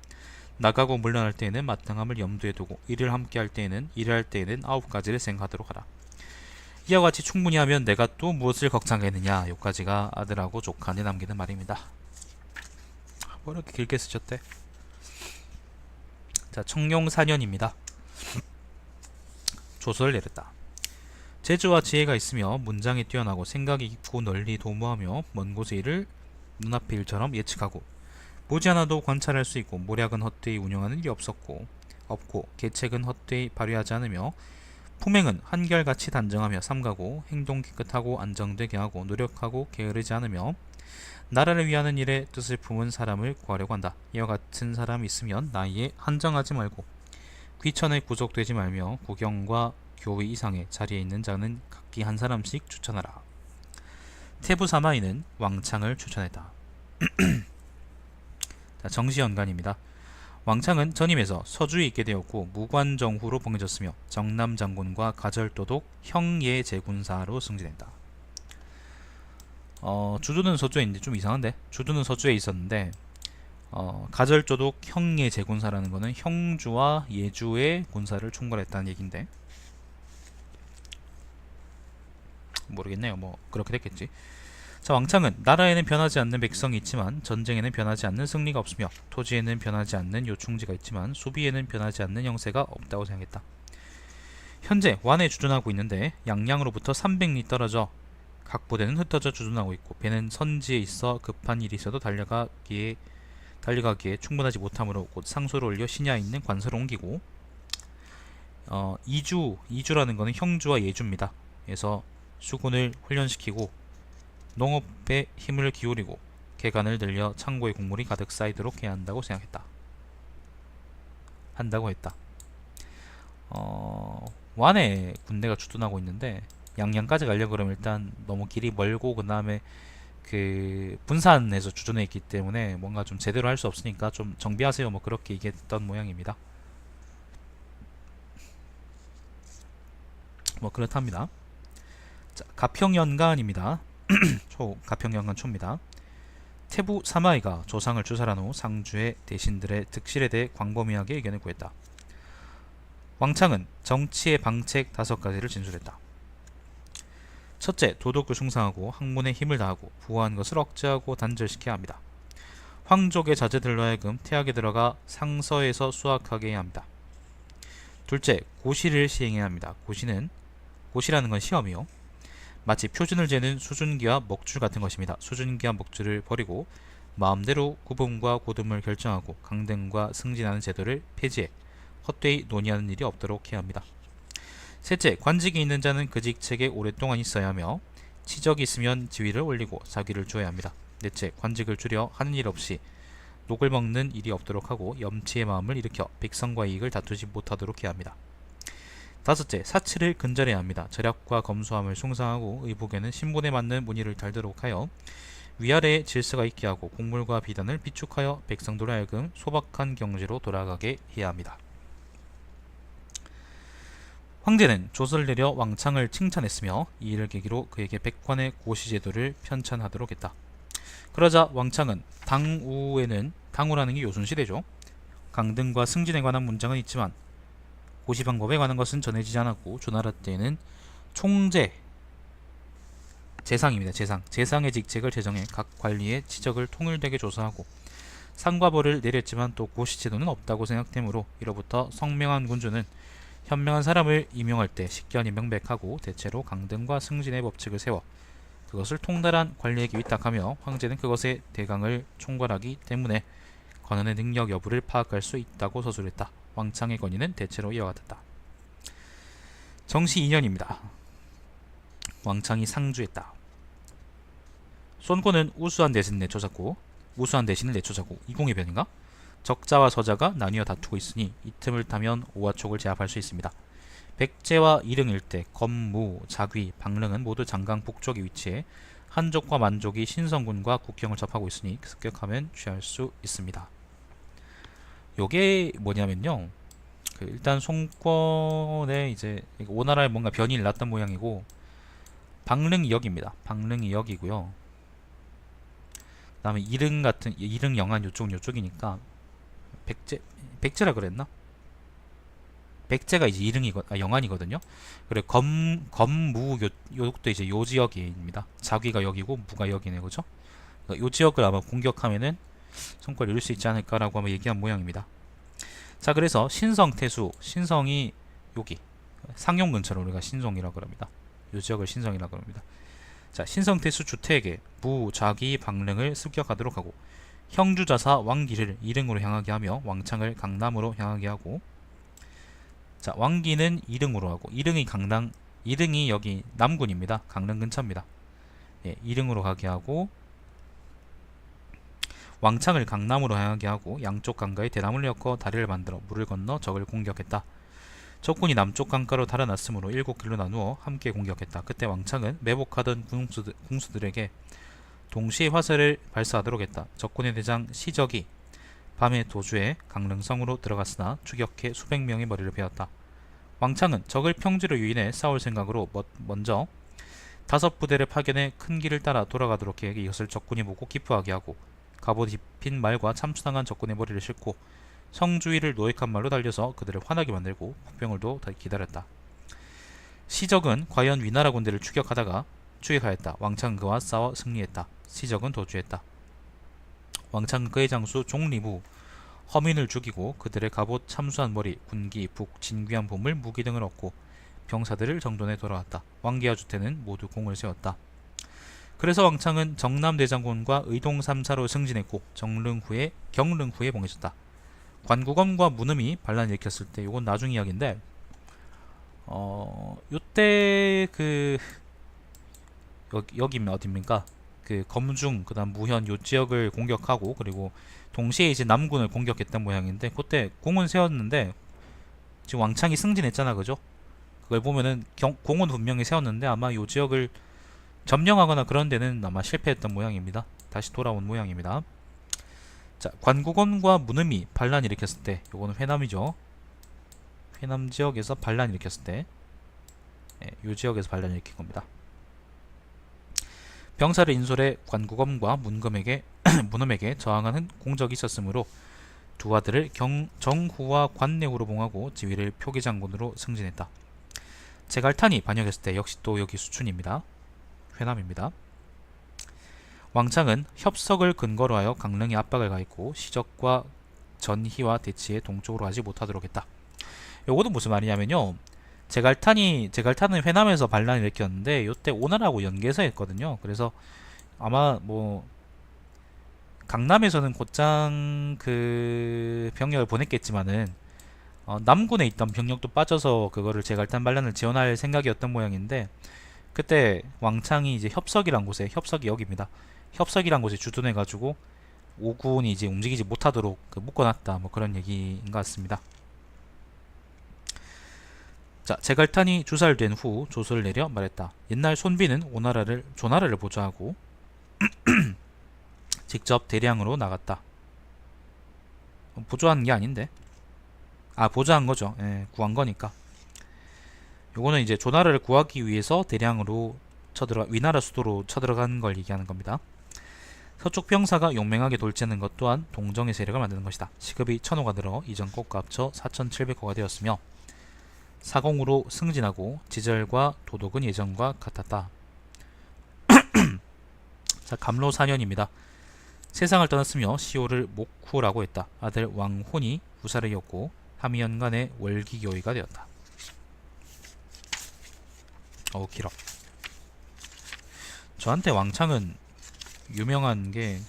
나가고 물러날 때에는 마땅함을 염두에 두고 일을 함께 할 때에는 9가지를 생각하도록 하라. 이와 같이 충분히 하면 내가 또 무엇을 걱정하겠느냐. 요까지가 아들하고 조카한테 남기는 말입니다. 뭐 이렇게 길게 쓰셨대. 자, 청룡 4년입니다. 조서를 내렸다. 재주와 지혜가 있으며 문장이 뛰어나고 생각이 깊고 널리 도모하며 먼 곳의 일을 눈앞의 일처럼 예측하고 보지 않아도 관찰할 수 있고 모략은 헛되이 운영하는 일이 없고 계책은 헛되이 발휘하지 않으며 품행은 한결같이 단정하며 삼가고 행동 깨끗하고 안정되게 하고 노력하고 게으르지 않으며 나라를 위하는 일에 뜻을 품은 사람을 구하려고 한다. 이와 같은 사람이 있으면 나이에 한정하지 말고 귀천에 구속되지 말며 구경과 교의 이상의 자리에 있는 자는 각기 한 사람씩 추천하라. 태부 사마이는 왕창을 추천했다. 자, 정시연간입니다. 왕창은 전임에서 서주에 있게 되었고 무관정후로 봉해졌으며 정남장군과 가절도독 형예제군사로 승진했다. 주둔은 서주에 있는데 좀 이상한데, 주둔은 서주에 있었는데 가절도독 형예제군사라는 거는 형주와 예주의 군사를 총괄했다는 얘긴데 모르겠네요. 뭐 그렇게 됐겠지. 자, 왕창은 나라에는 변하지 않는 백성이 있지만 전쟁에는 변하지 않는 승리가 없으며 토지에는 변하지 않는 요충지가 있지만 수비에는 변하지 않는 형세가 없다고 생각했다. 현재 완에 주둔하고 있는데 양양으로부터 300리 떨어져 각 부대는 흩어져 주둔하고 있고 배는 선지에 있어 급한 일이 있어도 달려가기에 충분하지 못하므로 곧 상소를 올려 신야에 있는 관서로 옮기고 이주라는 것은 형주와 예주입니다. 그래서 수군을 훈련시키고 농업에 힘을 기울이고 개간을 늘려 창고에 곡물이 가득 쌓이도록 해야 한다고 했다. 완에 군대가 주둔하고 있는데 양양까지 가려고 그러면 일단 너무 길이 멀고 그 다음에 그 분산해서 주둔해 있기 때문에 뭔가 좀 제대로 할 수 없으니까 좀 정비하세요, 뭐 그렇게 얘기했던 모양입니다. 뭐 그렇답니다. 자, 가평연간입니다. 가평연간 초입니다. 태부 사마이가 조상을 추살한 후 상주의 대신들의 득실에 대해 광범위하게 의견을 구했다. 왕창은 정치의 방책 5가지를 진술했다. 첫째, 도덕을 숭상하고 학문에 힘을 다하고 부화한 것을 억제하고 단절시켜야 합니다. 황족의 자제들로 하여금 태학에 들어가 상서에서 수학하게 해야 합니다. 둘째, 고시를 시행해야 합니다. 고시라는 건 시험이요. 마치 표준을 재는 수준기와 먹줄 같은 것입니다. 수준기와 먹줄을 버리고 마음대로 구분과 고듬을 결정하고 강등과 승진하는 제도를 폐지해 헛되이 논의하는 일이 없도록 해야 합니다. 셋째, 관직이 있는 자는 그 직책에 오랫동안 있어야 하며 치적이 있으면 지위를 올리고 자귀를 주어야 합니다. 넷째, 관직을 줄여 하는 일 없이 녹을 먹는 일이 없도록 하고 염치의 마음을 일으켜 백성과 이익을 다투지 못하도록 해야 합니다. 다섯째, 사치를 근절해야 합니다. 절약과 검소함을 숭상하고 의복에는 신분에 맞는 무늬를 달도록 하여 위아래에 질서가 있게 하고 곡물과 비단을 비축하여 백성들로 하여금 소박한 경제로 돌아가게 해야 합니다. 황제는 조서를 내려 왕창을 칭찬했으며 이 일을 계기로 그에게 백관의 고시제도를 편찬하도록 했다. 그러자 왕창은 당우라는 게 요순시대죠. 강등과 승진에 관한 문장은 있지만 고시방법에 관한 것은 전해지지 않았고 조나라 때에는 총재 재상입니다. 재상의 직책을 제정해 각 관리의 지적을 통일되게 조사하고 상과 벌을 내렸지만 또 고시제도는 없다고 생각되므로 이로부터 성명한 군주는 현명한 사람을 임용할 때 식견이 명백하고 대체로 강등과 승진의 법칙을 세워 그것을 통달한 관리에게 위탁하며 황제는 그것의 대강을 총괄하기 때문에 관원의 능력 여부를 파악할 수 있다고 서술했다. 왕창의 건의는 대체로 이와 같았다. 정시 2년입니다. 왕창이 상주했다. 손권은 우수한 대신을 내쫓았고 이공의 변인가? 적자와 서자가 나뉘어 다투고 있으니 이 틈을 타면 오화촉을 제압할 수 있습니다. 백제와 이릉 일대, 검무, 자귀, 방릉은 모두 장강 북쪽에 위치해 한족과 만족이 신성군과 국경을 접하고 있으니 습격하면 취할 수 있습니다. 요게 뭐냐면요, 일단 송권의 이제 오나라에 뭔가 변이 일어났던 모양이고 방릉이 역입니다. 방릉이 역이고요. 그 다음에 이릉 영안 요쪽이니까 백제라 그랬나? 백제가 이제 영안이거든요. 그리고 검무 요것도 이제 요 지역입니다. 자귀가 여기고 무가 여기네, 그죠? 요 지역을 아마 공격하면은 성과를 이룰 수 있지 않을까라고 아마 얘기한 모양입니다. 자, 그래서 신성이 여기 상용 근처로 우리가 신성이라고 합니다. 요 지역을 신성이라고 합니다. 자, 신성태수 주택에 무, 자귀, 방릉을 습격하도록 하고 형주자사 왕기를 이릉으로 향하게 하며 왕창을 강남으로 향하게 하고, 자, 왕기는 이릉으로 하고 이릉이 여기 남군입니다. 강릉 근처입니다. 예, 이릉으로 가게 하고 왕창을 강남으로 향하게 하고 양쪽 강가에 대나무를 엮어 다리를 만들어 물을 건너 적을 공격했다. 적군이 남쪽 강가로 달아났으므로 7길로 나누어 함께 공격했다. 그때 왕창은 매복하던 궁수들에게 동시에 화살을 발사하도록 했다. 적군의 대장 시적이 밤에 도주해 강릉성으로 들어갔으나 추격해 수백 명의 머리를 베었다. 왕창은 적을 평지로 유인해 싸울 생각으로 먼저 5부대를 파견해 큰 길을 따라 돌아가도록 해 이것을 적군이 보고 기뻐하게 하고 갑옷 입힌 말과 참수당한 적군의 머리를 싣고 성주위를 노획한 말로 달려서 그들을 화나게 만들고 국병을도 기다렸다. 시적은 과연 위나라 군대를 추격하였다. 왕창은 그와 싸워 승리했다. 시적은 도주했다. 왕창은 그의 장수 종리무 허민을 죽이고 그들의 갑옷 참수한 머리, 군기, 북, 진귀한 보물, 무기 등을 얻고 병사들을 정돈해 돌아왔다. 왕기와 주태는 모두 공을 세웠다. 그래서 왕창은 정남대장군과 의동 3사로 승진했고 경릉 후에 봉해졌다. 관구검과 문음이 반란을 일으켰을 때, 요건 나중 이야기인데, 요때 여기면 어딥니까? 검중, 그 다음 무현 요 지역을 공격하고, 그리고 동시에 이제 남군을 공격했던 모양인데, 그때 공은 세웠는데 지금 왕창이 승진했잖아, 그죠? 그걸 보면은 공은 분명히 세웠는데 아마 요 지역을 점령하거나 그런 데는 아마 실패했던 모양입니다. 다시 돌아온 모양입니다. 자, 관구검과 문음이 반란 일으켰을 때, 요거는 회남이죠. 회남 지역에서 반란 일으켰을 때, 요 지역에서 반란 일으킨 겁니다. 병사를 인솔해 관구검과 문음에게 저항하는 공적이 있었으므로 두 아들을 정후와 관내후로 봉하고 지위를 표기장군으로 승진했다. 제갈탄이 반역했을 때 역시 또 여기 수춘입니다. 회남입니다. 왕창은 협석을 근거로 하여 강릉에 압박을 가했고 시적과 전희와 대치에 동쪽으로 가지 못하도록 했다. 요거는 무슨 말이냐면요, 제갈탄은 회남에서 반란을 일으켰는데 요때 오나라하고 연계해서 했거든요. 그래서 아마 뭐 강남에서는 곧장 병력을 보냈겠지만은 남군에 있던 병력도 빠져서 그거를 제갈탄 반란을 지원할 생각이었던 모양인데, 그때 왕창이 이제 협석이 여기입니다. 협석이란 곳에 주둔해가지고 오군이 이제 움직이지 못하도록 그 묶어놨다, 뭐 그런 얘기인 것 같습니다. 자, 제갈탄이 주살된 후 조서를 내려 말했다. 옛날 손비는 오나라를 조나라를 보좌하고 직접 대량으로 나갔다. 보좌한 게 아닌데? 아, 보좌한 거죠. 예, 구한 거니까. 요거는 이제 조나라를 구하기 위해서 대량으로 위나라 수도로 쳐들어간 걸 얘기하는 겁니다. 서쪽 병사가 용맹하게 돌지는 것 또한 동정의 세력을 만드는 것이다. 시급이 1000호가 늘어 이전 것과 합쳐 4700호가 되었으며 사공으로 승진하고 지절과 도덕은 예전과 같았다. 자, 감로 4년입니다. 세상을 떠났으며 시호를 목후라고 했다. 아들 왕혼이 후사를 이었고 함의연간의 월기교의가 되었다. 어우, 길어. 저한테 왕창은 유명한 게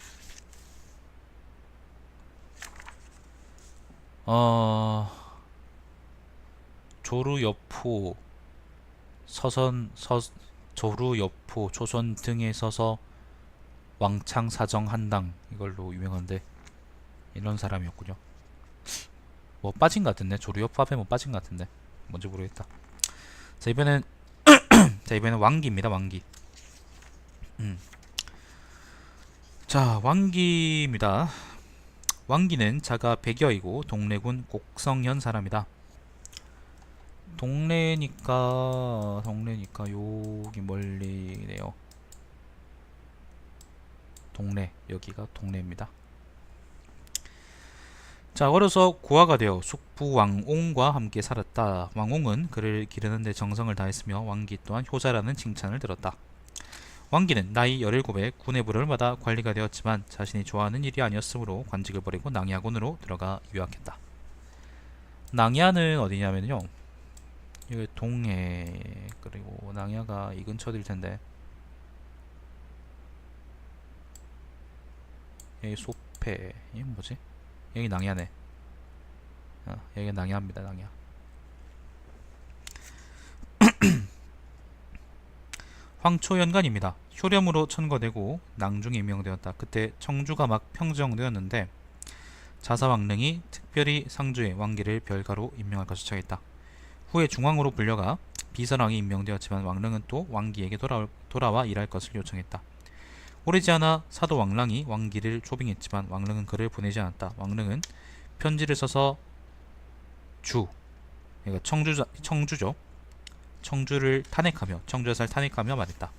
조루여포 조루여포 조선 등에 서서 왕창 사정 한당, 이걸로 유명한데 이런 사람이었군요. 뭐 빠진 것 같은데, 조루여포 앞에 뭐 빠진 것 같은데 뭔지 모르겠다. 자, 이번엔 왕기입니다. 왕기. 자, 왕기입니다. 왕기는 자가 백여이고 동래군 곡성현 사람이다. 동래니까 여기 멀리네요. 동래, 여기가 동래입니다. 자, 어려서 고아가 되어 숙부 왕옹과 함께 살았다. 왕옹은 그를 기르는데 정성을 다했으며 왕기 또한 효자라는 칭찬을 들었다. 왕기는 나이 17에 군의 부름을 받아 관리가 되었지만 자신이 좋아하는 일이 아니었으므로 관직을 버리고 낭야군으로 들어가 유학했다. 낭야는 어디냐면요, 여기 동해, 그리고 낭야가 이 근처일 텐데, 여기 소패, 이게 뭐지? 여기 낭야네. 여기 낭야입니다. 낭야. 황초연간입니다. 효렴으로 천거되고 낭중에 임명되었다. 그때 청주가 막 평정되었는데 자사왕릉이 특별히 상주에 왕기를 별가로 임명할 것을 청했다. 후에 중왕으로 불려가 비선왕이 임명되었지만 왕릉은 또 왕기에게 돌아와 일할 것을 요청했다. 오래지 않아 사도 왕랑이 왕기를 초빙했지만 왕릉은 그를 보내지 않았다. 왕릉은 편지를 써서 그러니까 청주를 탄핵하며 청주에서 탄핵하며 말했다.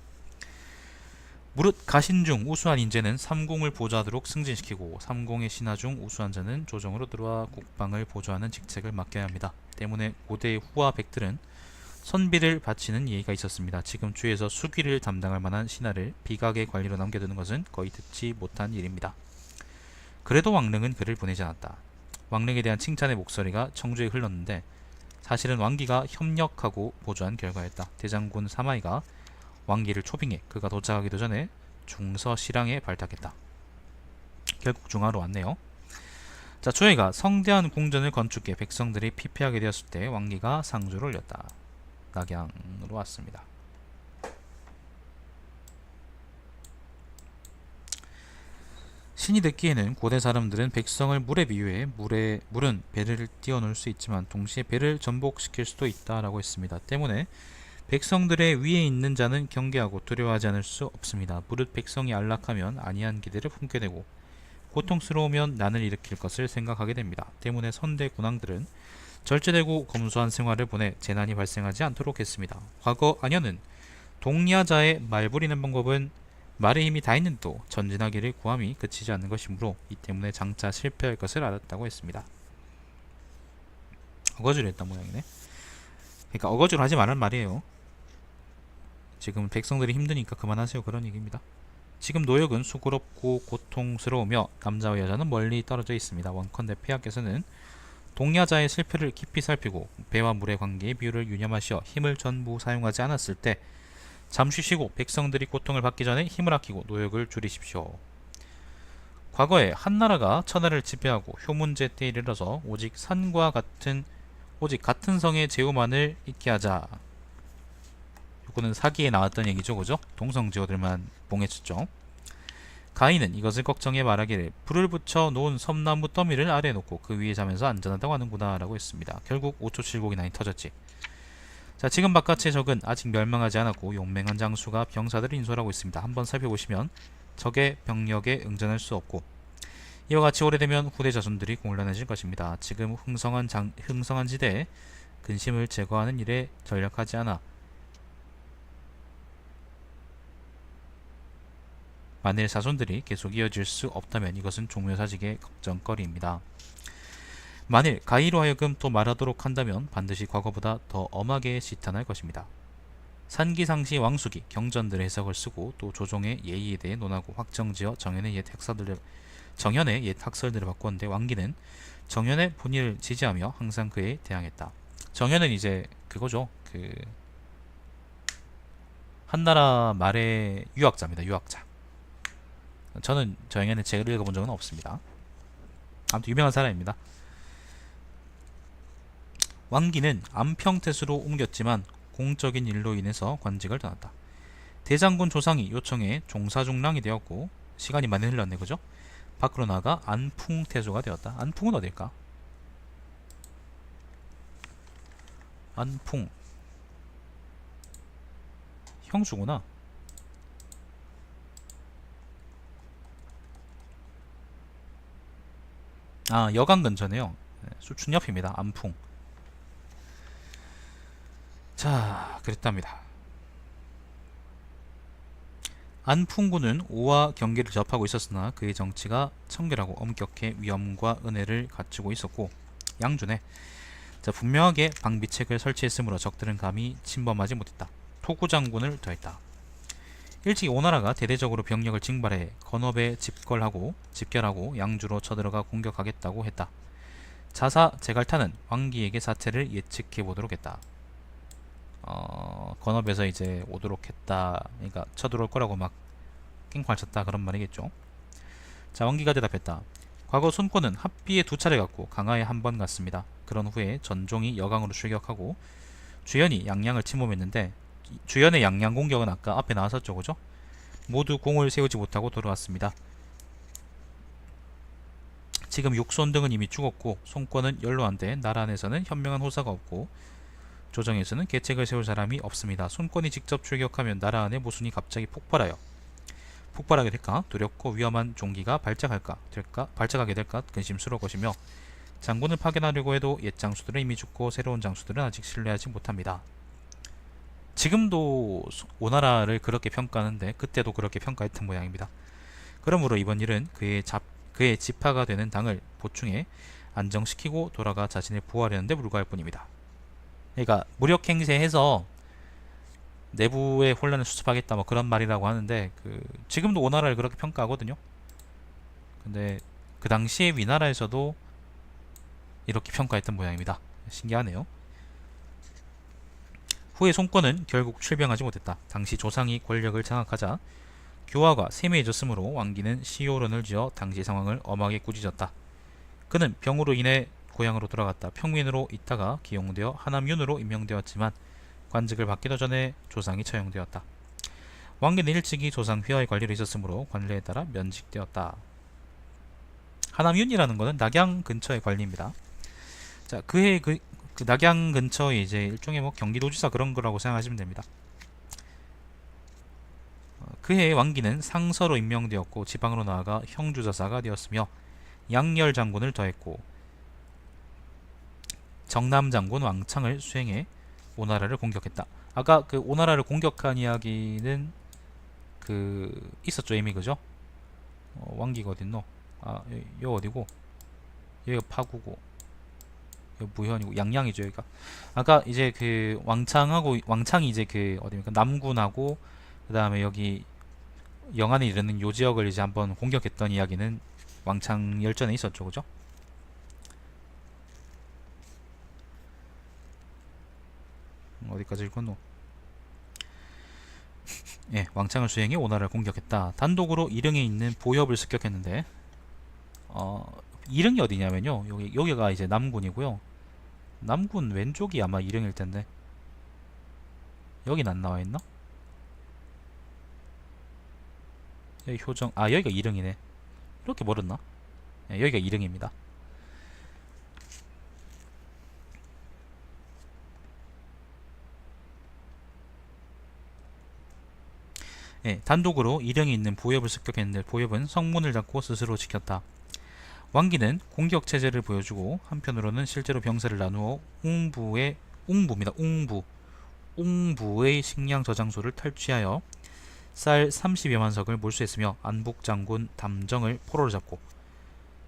무릇 가신 중 우수한 인재는 삼공을 보좌하도록 승진시키고 삼공의 신하 중 우수한 자는 조정으로 들어와 국방을 보좌하는 직책을 맡겨야 합니다. 때문에 고대의 후와 백들은 선비를 바치는 예의가 있었습니다. 지금 주에서 수기를 담당할 만한 신하를 비각의 관리로 남겨두는 것은 거의 듣지 못한 일입니다. 그래도 왕릉은 그를 보내지 않았다. 왕릉에 대한 칭찬의 목소리가 청주에 흘렀는데 사실은 왕기가 협력하고 보조한 결과였다. 대장군 사마이가 왕기를 초빙해 그가 도착하기도 전에 중서실항에 발탁했다. 결국 중하로 왔네요. 자, 조회가 성대한 궁전을 건축해 백성들이 피폐하게 되었을 때 왕기가 상주를 올렸다. 낙양으로 왔습니다. 신이 듣기에는 고대 사람들은 백성을 물에 비유해 물은 배를 띄워놓을 수 있지만 동시에 배를 전복시킬 수도 있다라고 했습니다. 때문에 백성들의 위에 있는 자는 경계하고 두려워하지 않을 수 없습니다. 무릇 백성이 안락하면 안이한 기대를 품게 되고 고통스러우면 난을 일으킬 것을 생각하게 됩니다. 때문에 선대 군왕들은 절제되고 검소한 생활을 보내 재난이 발생하지 않도록 했습니다. 과거 안현은 동야자의 말 부리는 방법은 말의 힘이 다 있는데도 전진하기를 구함이 그치지 않는 것이므로 이 때문에 장차 실패할 것을 알았다고 했습니다. 어거지를 했던 모양이네. 그러니까 어거지로 하지 말란 말이에요. 지금 백성들이 힘드니까 그만하세요, 그런 얘기입니다. 지금 노역은 수고롭고 고통스러우며 남자와 여자는 멀리 떨어져 있습니다. 원컨대 폐하께서는 동야자의 실패를 깊이 살피고 배와 물의 관계의 비율을 유념하시어 힘을 전부 사용하지 않았을 때 잠시 쉬고 백성들이 고통을 받기 전에 힘을 아끼고 노역을 줄이십시오. 과거에 한나라가 천하를 지배하고 효문제 때에 이르러서 오직 같은 성의 제후만을 있게 하자. 요거는 사기에 나왔던 얘기죠, 그죠? 동성제후들만 봉해쳤죠. 가인은 이것을 걱정해 말하기를 불을 붙여 놓은 섬나무 더미를 아래에 놓고 그 위에 자면서 안전하다고 하는구나 라고 했습니다. 결국 5초 7곡이 터졌지. 자, 지금 바깥의 적은 아직 멸망하지 않았고 용맹한 장수가 병사들을 인솔하고 있습니다. 한번 살펴보시면 적의 병력에 응전할 수 없고 이와 같이 오래되면 후대 자손들이 곤란해질 것입니다. 지금 흥성한 지대에 근심을 제거하는 일에 전력하지 않아 만일 자손들이 계속 이어질 수 없다면 이것은 종묘사직의 걱정거리입니다. 만일 가히로 하여금 또 말하도록 한다면 반드시 과거보다 더 엄하게 지탄할 것입니다. 산기상시 왕숙이 경전들의 해석을 쓰고 또 조종의 예의에 대해 논하고 확정지어 정현의 옛 학설들을 바꿨는데 왕기는 정현의 본의를 지지하며 항상 그에 대항했다. 정현은 이제 그거죠. 그 한나라 말의 유학자입니다. 유학자. 저는 정현의 책을 읽어본 적은 없습니다. 아무튼 유명한 사람입니다. 왕기는 안평태수로 옮겼지만 공적인 일로 인해서 관직을 떠났다. 대장군 조상이 요청해 종사중랑이 되었고 시간이 많이 흘렀네, 그죠? 밖으로 나가 안풍태수가 되었다. 안풍은 어딜까? 안풍 형수구나. 아, 여강 근처네요. 수춘 옆입니다. 안풍. 자, 그랬답니다. 안풍군은 오와 경계를 접하고 있었으나 그의 정치가 청결하고 엄격해 위엄과 은혜를 갖추고 있었고 양준에 자, 분명하게 방비책을 설치했으므로 적들은 감히 침범하지 못했다. 토구장군을 더했다. 일찍이 오나라가 대대적으로 병력을 징발해 건업에 집결하고 양주로 쳐들어가 공격하겠다고 했다. 자사 제갈타는 왕기에게 사태를 예측해 보도록 했다. 건업에서 이제 오도록 했다. 그러니까 쳐들어올 거라고 막 깽판 쳤다 그런 말이겠죠. 자, 왕기가 대답했다. 과거 손권은 합비에 2차례 갔고 강화에 1번 갔습니다. 그런 후에 전종이 여강으로 출격하고 주연이 양양을 침범했는데 주연의 양양 공격은 아까 앞에 나왔었죠, 그죠? 모두 공을 세우지 못하고 돌아왔습니다. 지금 육손 등은 이미 죽었고 손권은 연로한데 나라 안에서는 현명한 호사가 없고 조정에서는 계책을 세울 사람이 없습니다. 손권이 직접 출격하면 나라 안의 모순이 갑자기 폭발하게 될까? 두렵고 위험한 종기가 발작하게 될까? 근심스러울 것이며 장군을 파견하려고 해도 옛 장수들은 이미 죽고 새로운 장수들은 아직 신뢰하지 못합니다. 지금도 오나라를 그렇게 평가하는데 그때도 그렇게 평가했던 모양입니다. 그러므로 이번 일은 그의 지파가 되는 당을 보충해 안정시키고 돌아가 자신을 보호하려는 데 불과할 뿐입니다. 그러니까 무력행세해서 내부의 혼란을 수습하겠다 뭐 그런 말이라고 하는데 지금도 오나라를 그렇게 평가하거든요. 근데 그 당시에 위나라에서도 이렇게 평가했던 모양입니다. 신기하네요. 후에 손권은 결국 출병하지 못했다. 당시 조상이 권력을 장악하자 교화가 세미해졌으므로 왕기는 시효론을 지어 당시 상황을 엄하게 꾸짖었다. 그는 병으로 인해 고향으로 돌아갔다. 평민으로 있다가 기용되어 하남윤으로 임명되었지만 관직을 받기도 전에 조상이 처형되었다. 왕기는 일찍이 조상 휘하의 관리로 있었으므로 관례에 따라 면직되었다. 하남윤이라는 것은 낙양 근처의 관리입니다. 자, 그해 그 낙양 근처에 이제 일종의 뭐 경기도지사 그런 거라고 생각하시면 됩니다. 그해 왕기는 상서로 임명되었고 지방으로 나아가 형주자사가 되었으며 양열 장군을 더했고 정남 장군 왕창을 수행해 오나라를 공격했다. 아까 그 오나라를 공격한 이야기는 있었죠, 이미. 그죠? 왕기가 어딨노? 아, 여 어디고? 여기가 파구고 여기 무현이고 양양이죠, 여기가. 아까 이제 왕창이 이제 어디입니까? 남군하고 그 다음에 여기 영안에 이르는 요 지역을 이제 한번 공격했던 이야기는 왕창 열전에 있었죠, 그죠? 어디까지 읽었노? 예, 왕창을 수행해 오나라를 공격했다. 단독으로 이릉에 있는 보협을 습격했는데 이릉이 어디냐면요, 여기가 이제 남군이고요. 남군 왼쪽이 아마 이릉일 텐데 여긴 안 나와 있나? 여기 효정, 아 여기가 2릉이네. 이렇게 멀었나? 네, 여기가 2릉입니다. 네, 단독으로 2릉이 있는 보엽을 습격했는데 보엽은 성문을 잡고 스스로 지켰다. 왕기는 공격 체제를 보여주고 한편으로는 실제로 병사를 나누어 웅부입니다. 웅부의 식량 저장소를 탈취하여 쌀 30여만 석을 몰수했으며 안북 장군 담정을 포로로 잡고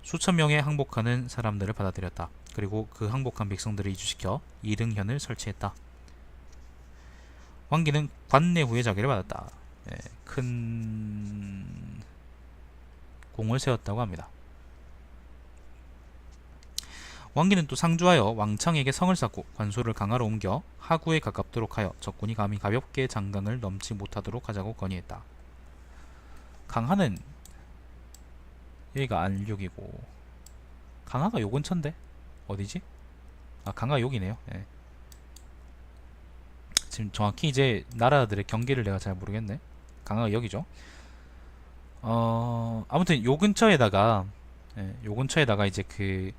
수천 명의 항복하는 사람들을 받아들였다. 그리고 그 항복한 백성들을 이주시켜 이릉현을 설치했다. 왕기는 관내 후의 자기를 받았다. 예, 큰 공을 세웠다고 합니다. 왕기는 또 상주하여 왕창에게 성을 쌓고 관소를 강화로 옮겨 하구에 가깝도록 하여 적군이 감히 가볍게 장강을 넘지 못하도록 하자고 건의했다. 강하는 여기가 안륙이고 강하가 요 근처인데 어디지? 아 강하 여기네요. 예. 지금 정확히 이제 나라들의 경계를 내가 잘 모르겠네. 강하가 여기죠. 아무튼 요 근처에다가 요 근처에다가 이제 그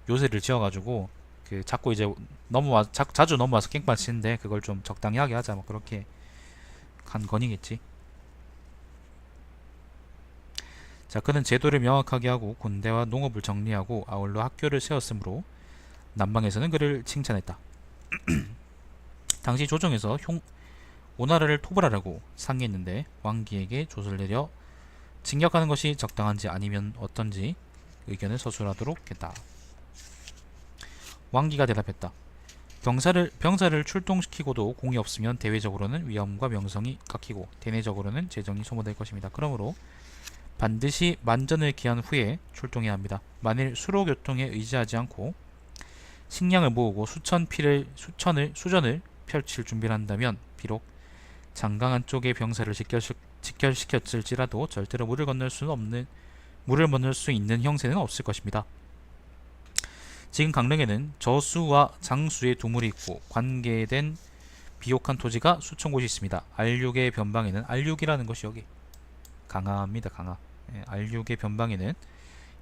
요새를 지어가지고 그 자꾸 이제 자주 넘어와서 깽판 치는데 그걸 좀 적당히 하게 하자 뭐 그렇게 간 건이겠지. 자, 그는 제도를 명확하게 하고 군대와 농업을 정리하고 아울러 학교를 세웠으므로 남방에서는 그를 칭찬했다. 당시 조정에서 오나라를 토벌하라고 상의했는데 왕기에게 조서를 내려 징역하는 것이 적당한지 아니면 어떤지 의견을 서술하도록 했다. 왕기가 대답했다. 병사를 출동시키고도 공이 없으면 대외적으로는 위험과 명성이 깎이고 대내적으로는 재정이 소모될 것입니다. 그러므로 반드시 만전을 기한 후에 출동해야 합니다. 만일 수로교통에 의지하지 않고 식량을 모으고 수전을 펼칠 준비를 한다면 비록 장강 안쪽의 병사를 직결시켰을지라도 절대로 물을 건널 수 있는 형세는 없을 것입니다. 지금 강릉에는 저수와 장수의 두물이 있고 관계된 비옥한 토지가 수천 곳이 있습니다. 알육의 변방에는 알육이라는 것이 여기 강화입니다. 강화. 알육의 변방에는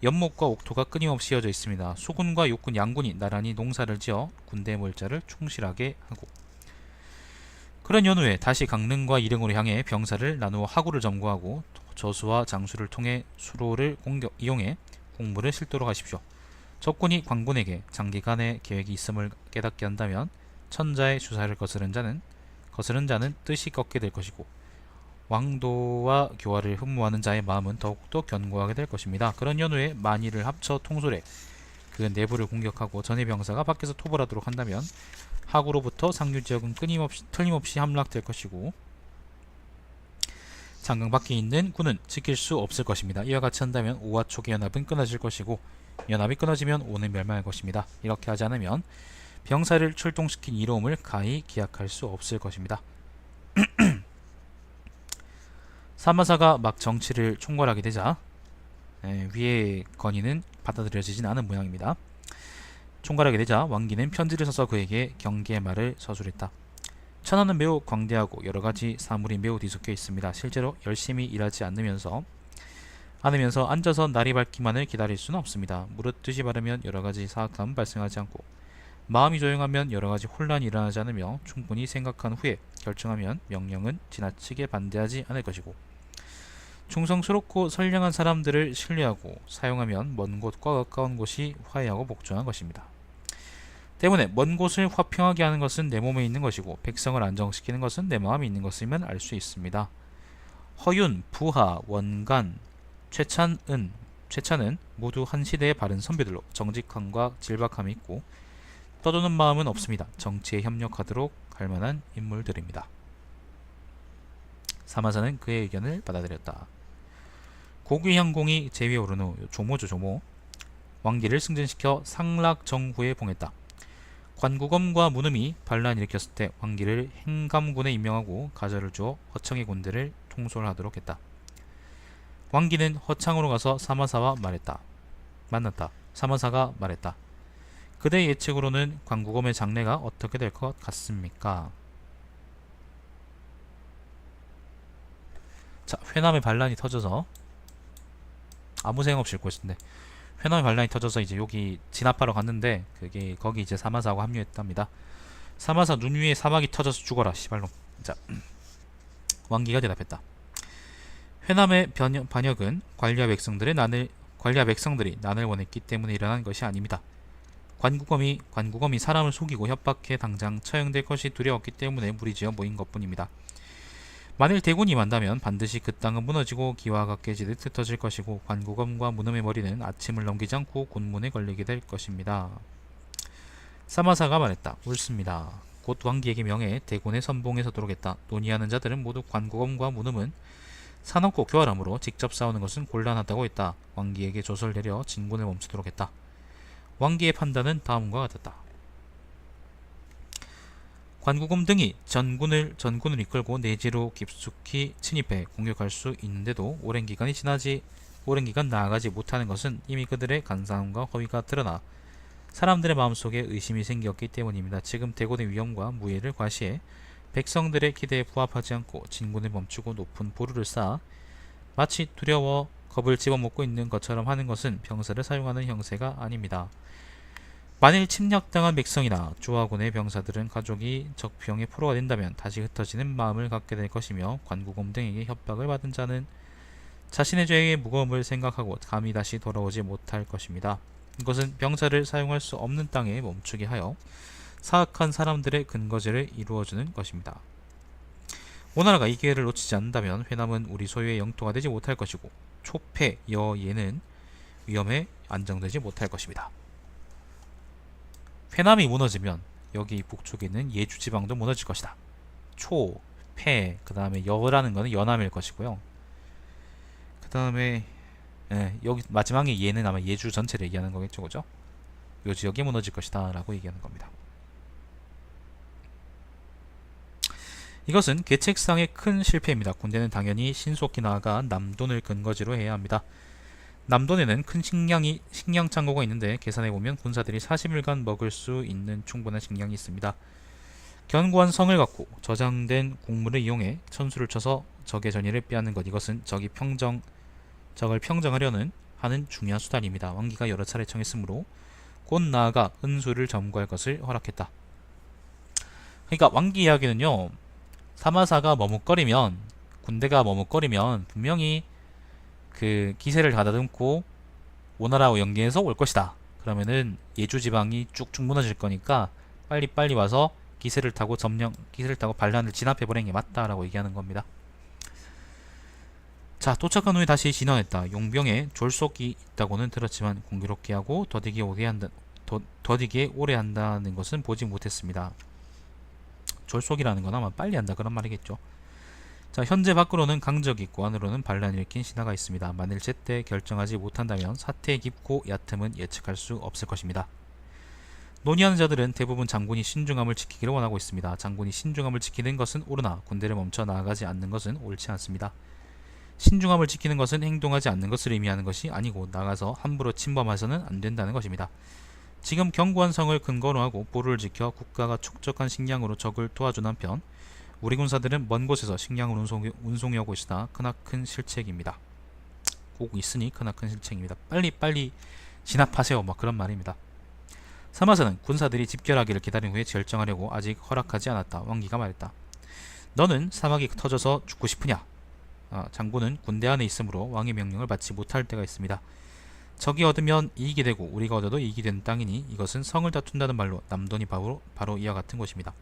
연못과 옥토가 끊임없이 이어져 있습니다. 수군과 육군 양군이 나란히 농사를 지어 군대 몰자를 충실하게 하고 그런 연후에 다시 강릉과 이릉으로 향해 병사를 나누어 하구를 점거하고 저수와 장수를 통해 수로를 이용해 공물을 실도록 하십시오. 적군이 광군에게 장기간의 계획이 있음을 깨닫게 한다면 천자의 주사를 거스른 자는 뜻이 꺾게 될 것이고 왕도와 교화를 흠모하는 자의 마음은 더욱더 견고하게 될 것입니다. 그런 연후에 만일을 합쳐 통솔해 그 내부를 공격하고 전해 병사가 밖에서 토벌하도록 한다면 하구로부터 상류지역은 틀림없이 함락될 것이고 장강 밖에 있는 군은 지킬 수 없을 것입니다. 이와 같이 한다면 오와 촉의 연합은 끊어질 것이고 연합이 끊어지면 오는 멸망할 것입니다. 이렇게 하지 않으면 병사를 출동시킨 이로움을 가히 기약할 수 없을 것입니다. 사마사가 막 정치를 총괄하게 되자 위의 건의는 받아들여지진 않은 모양입니다. 총괄하게 되자 왕기는 편지를 써서 그에게 경계의 말을 서술했다. 천하는 매우 광대하고 여러가지 사물이 매우 뒤섞여 있습니다. 실제로 열심히 일하지 않으면서 앉아서 날이 밝기만을 기다릴 수는 없습니다. 무릇 뜻이 바르면 여러가지 사악함 발생하지 않고 마음이 조용하면 여러가지 혼란이 일어나지 않으며 충분히 생각한 후에 결정하면 명령은 지나치게 반대하지 않을 것이고 충성스럽고 선량한 사람들을 신뢰하고 사용하면 먼 곳과 가까운 곳이 화해하고 복종한 것입니다. 때문에 먼 곳을 화평하게 하는 것은 내 몸에 있는 것이고 백성을 안정시키는 것은 내 마음에 있는 것임을 알 수 있습니다. 허윤, 부하, 원간, 최찬은 모두 한 시대의 바른 선배들로 정직함과 질박함이 있고 떠도는 마음은 없습니다. 정치에 협력하도록 할 만한 인물들입니다. 사마사는 그의 의견을 받아들였다. 고귀향공이 제위에 오른 후 조모죠 조모 왕기를 승진시켜 상락정후에 봉했다. 관구검과 문음이 반란을 일으켰을 때 왕기를 행감군에 임명하고 가절을 주어 허청의 군대를 통솔하도록 했다. 왕기는 허창으로 가서 사마사와 만났다. 사마사가 말했다. 그대의 예측으로는 관구검의 장래가 어떻게 될 것 같습니까? 자, 회남의 반란이 터져서 아무 생각 없이 읽고 있었는데 회남의 반란이 터져서 이제 여기 진압하러 갔는데 그게 거기 이제 사마사하고 합류했답니다. 사마사 눈 위에 사막이 터져서 죽어라 씨발놈. 자, 왕기가 대답했다. 회남의 반역은 관리와 백성들이 난을 원했기 때문에 일어난 것이 아닙니다. 관국엄이 사람을 속이고 협박해 당장 처형될 것이 두려웠기 때문에 무리지어 모인 것뿐입니다. 만일 대군이 만다면 반드시 그 땅은 무너지고 기와가 깨지듯 흩어질 것이고 관국엄과 문음의 머리는 아침을 넘기지 않고 군문에 걸리게 될 것입니다. 사마사가 말했다. 옳습니다. 곧 왕기에게 명해 대군의 선봉에 서도록했다. 논의하는 자들은 모두 관국엄과 문음은 사납고 교활함으로 직접 싸우는 것은 곤란하다고 했다. 왕기에게 조서를 내려 진군을 멈추도록 했다. 왕기의 판단은 다음과 같았다. 관국엄 등이 전군을 이끌고 내지로 깊숙이 침입해 공격할 수 있는데도 오랜 기간 나아가지 못하는 것은 이미 그들의 간사함과 허위가 드러나 사람들의 마음속에 의심이 생겼기 때문입니다. 지금 대군의 위험과 무예를 과시해 백성들의 기대에 부합하지 않고 진군을 멈추고 높은 보루를 쌓아 마치 두려워 겁을 집어먹고 있는 것처럼 하는 것은 병사를 사용하는 형세가 아닙니다. 만일 침략당한 백성이나 조화군의 병사들은 가족이 적병의 포로가 된다면 다시 흩어지는 마음을 갖게 될 것이며 관국엄 등에게 협박을 받은 자는 자신의 죄의 무거움을 생각하고 감히 다시 돌아오지 못할 것입니다. 이것은 병사를 사용할 수 없는 땅에 멈추게 하여 사악한 사람들의 근거제를 이루어주는 것입니다. 오나라가 이 기회를 놓치지 않는다면 회남은 우리 소유의 영토가 되지 못할 것이고 초패 여예는 위험에 안정되지 못할 것입니다. 회남이 무너지면 여기 북쪽에 있는 예주 지방도 무너질 것이다. 초, 패, 그 다음에 여라는 것은 연함일 것이고요. 그 다음에 여기 마지막에 예는 아마 예주 전체를 얘기하는 거겠죠, 그죠? 요 지역이 무너질 것이다 라고 얘기하는 겁니다. 이것은 계책상의 큰 실패입니다. 군대는 당연히 신속히 나아가 남돈을 근거지로 해야 합니다. 남돈에는 큰 식량 창고가 있는데 계산해보면 군사들이 40일간 먹을 수 있는 충분한 식량이 있습니다. 견고한 성을 갖고 저장된 곡물을 이용해 천수를 쳐서 적의 전의를 빼앗는 것, 이것은 적을 평정하려는 하는 중요한 수단입니다. 왕기가 여러 차례 청했으므로 곧 나아가 은수를 점거할 것을 허락했다. 그러니까 왕기 이야기는요, 사마사가 군대가 머뭇거리면 분명히 그 기세를 가다듬고 오나라와 연계해서 올 것이다. 그러면은 예주 지방이 쭉쭉 무너질 거니까 빨리 와서 기세를 타고 반란을 진압해 버리는 게 맞다라고 얘기하는 겁니다. 자, 도착한 후에 다시 진화했다. 용병에 졸속이 있다고는 들었지만 공교롭게 하고 더디게 오래 한다는 것은 보지 못했습니다. 졸속이라는 건 아마 빨리 한다 그런 말이겠죠. 자, 현재 밖으로는 강적이 있고 안으로는 반란을 일으킨 신하가 있습니다. 만일 제때 결정하지 못한다면 사태의 깊고 얕음은 예측할 수 없을 것입니다. 논의하는 자들은 대부분 장군이 신중함을 지키기를 원하고 있습니다. 장군이 신중함을 지키는 것은 옳으나 군대를 멈춰 나아가지 않는 것은 옳지 않습니다. 신중함을 지키는 것은 행동하지 않는 것을 의미하는 것이 아니고 나가서 함부로 침범해서는 안 된다는 것입니다. 지금 견고한 성을 근거로 하고 보루를 지켜 국가가 촉적한 식량으로 적을 도와준 한편 우리 군사들은 먼 곳에서 식량을 운송해 오고 있으나 크나큰 실책입니다. 오고 있으니 크나큰 실책입니다. 빨리 진압하세요. 막 그런 말입니다. 사마사는 군사들이 집결하기를 기다린 후에 결정하려고 아직 허락하지 않았다. 왕기가 말했다. 너는 사막이 터져서 죽고 싶으냐? 장군은 군대 안에 있으므로 왕의 명령을 받지 못할 때가 있습니다. 적이 얻으면 이익이 되고 우리가 얻어도 이익이 되는 땅이니 이것은 성을 다툰다는 말로 남돈이 바로 이와 같은 것입니다.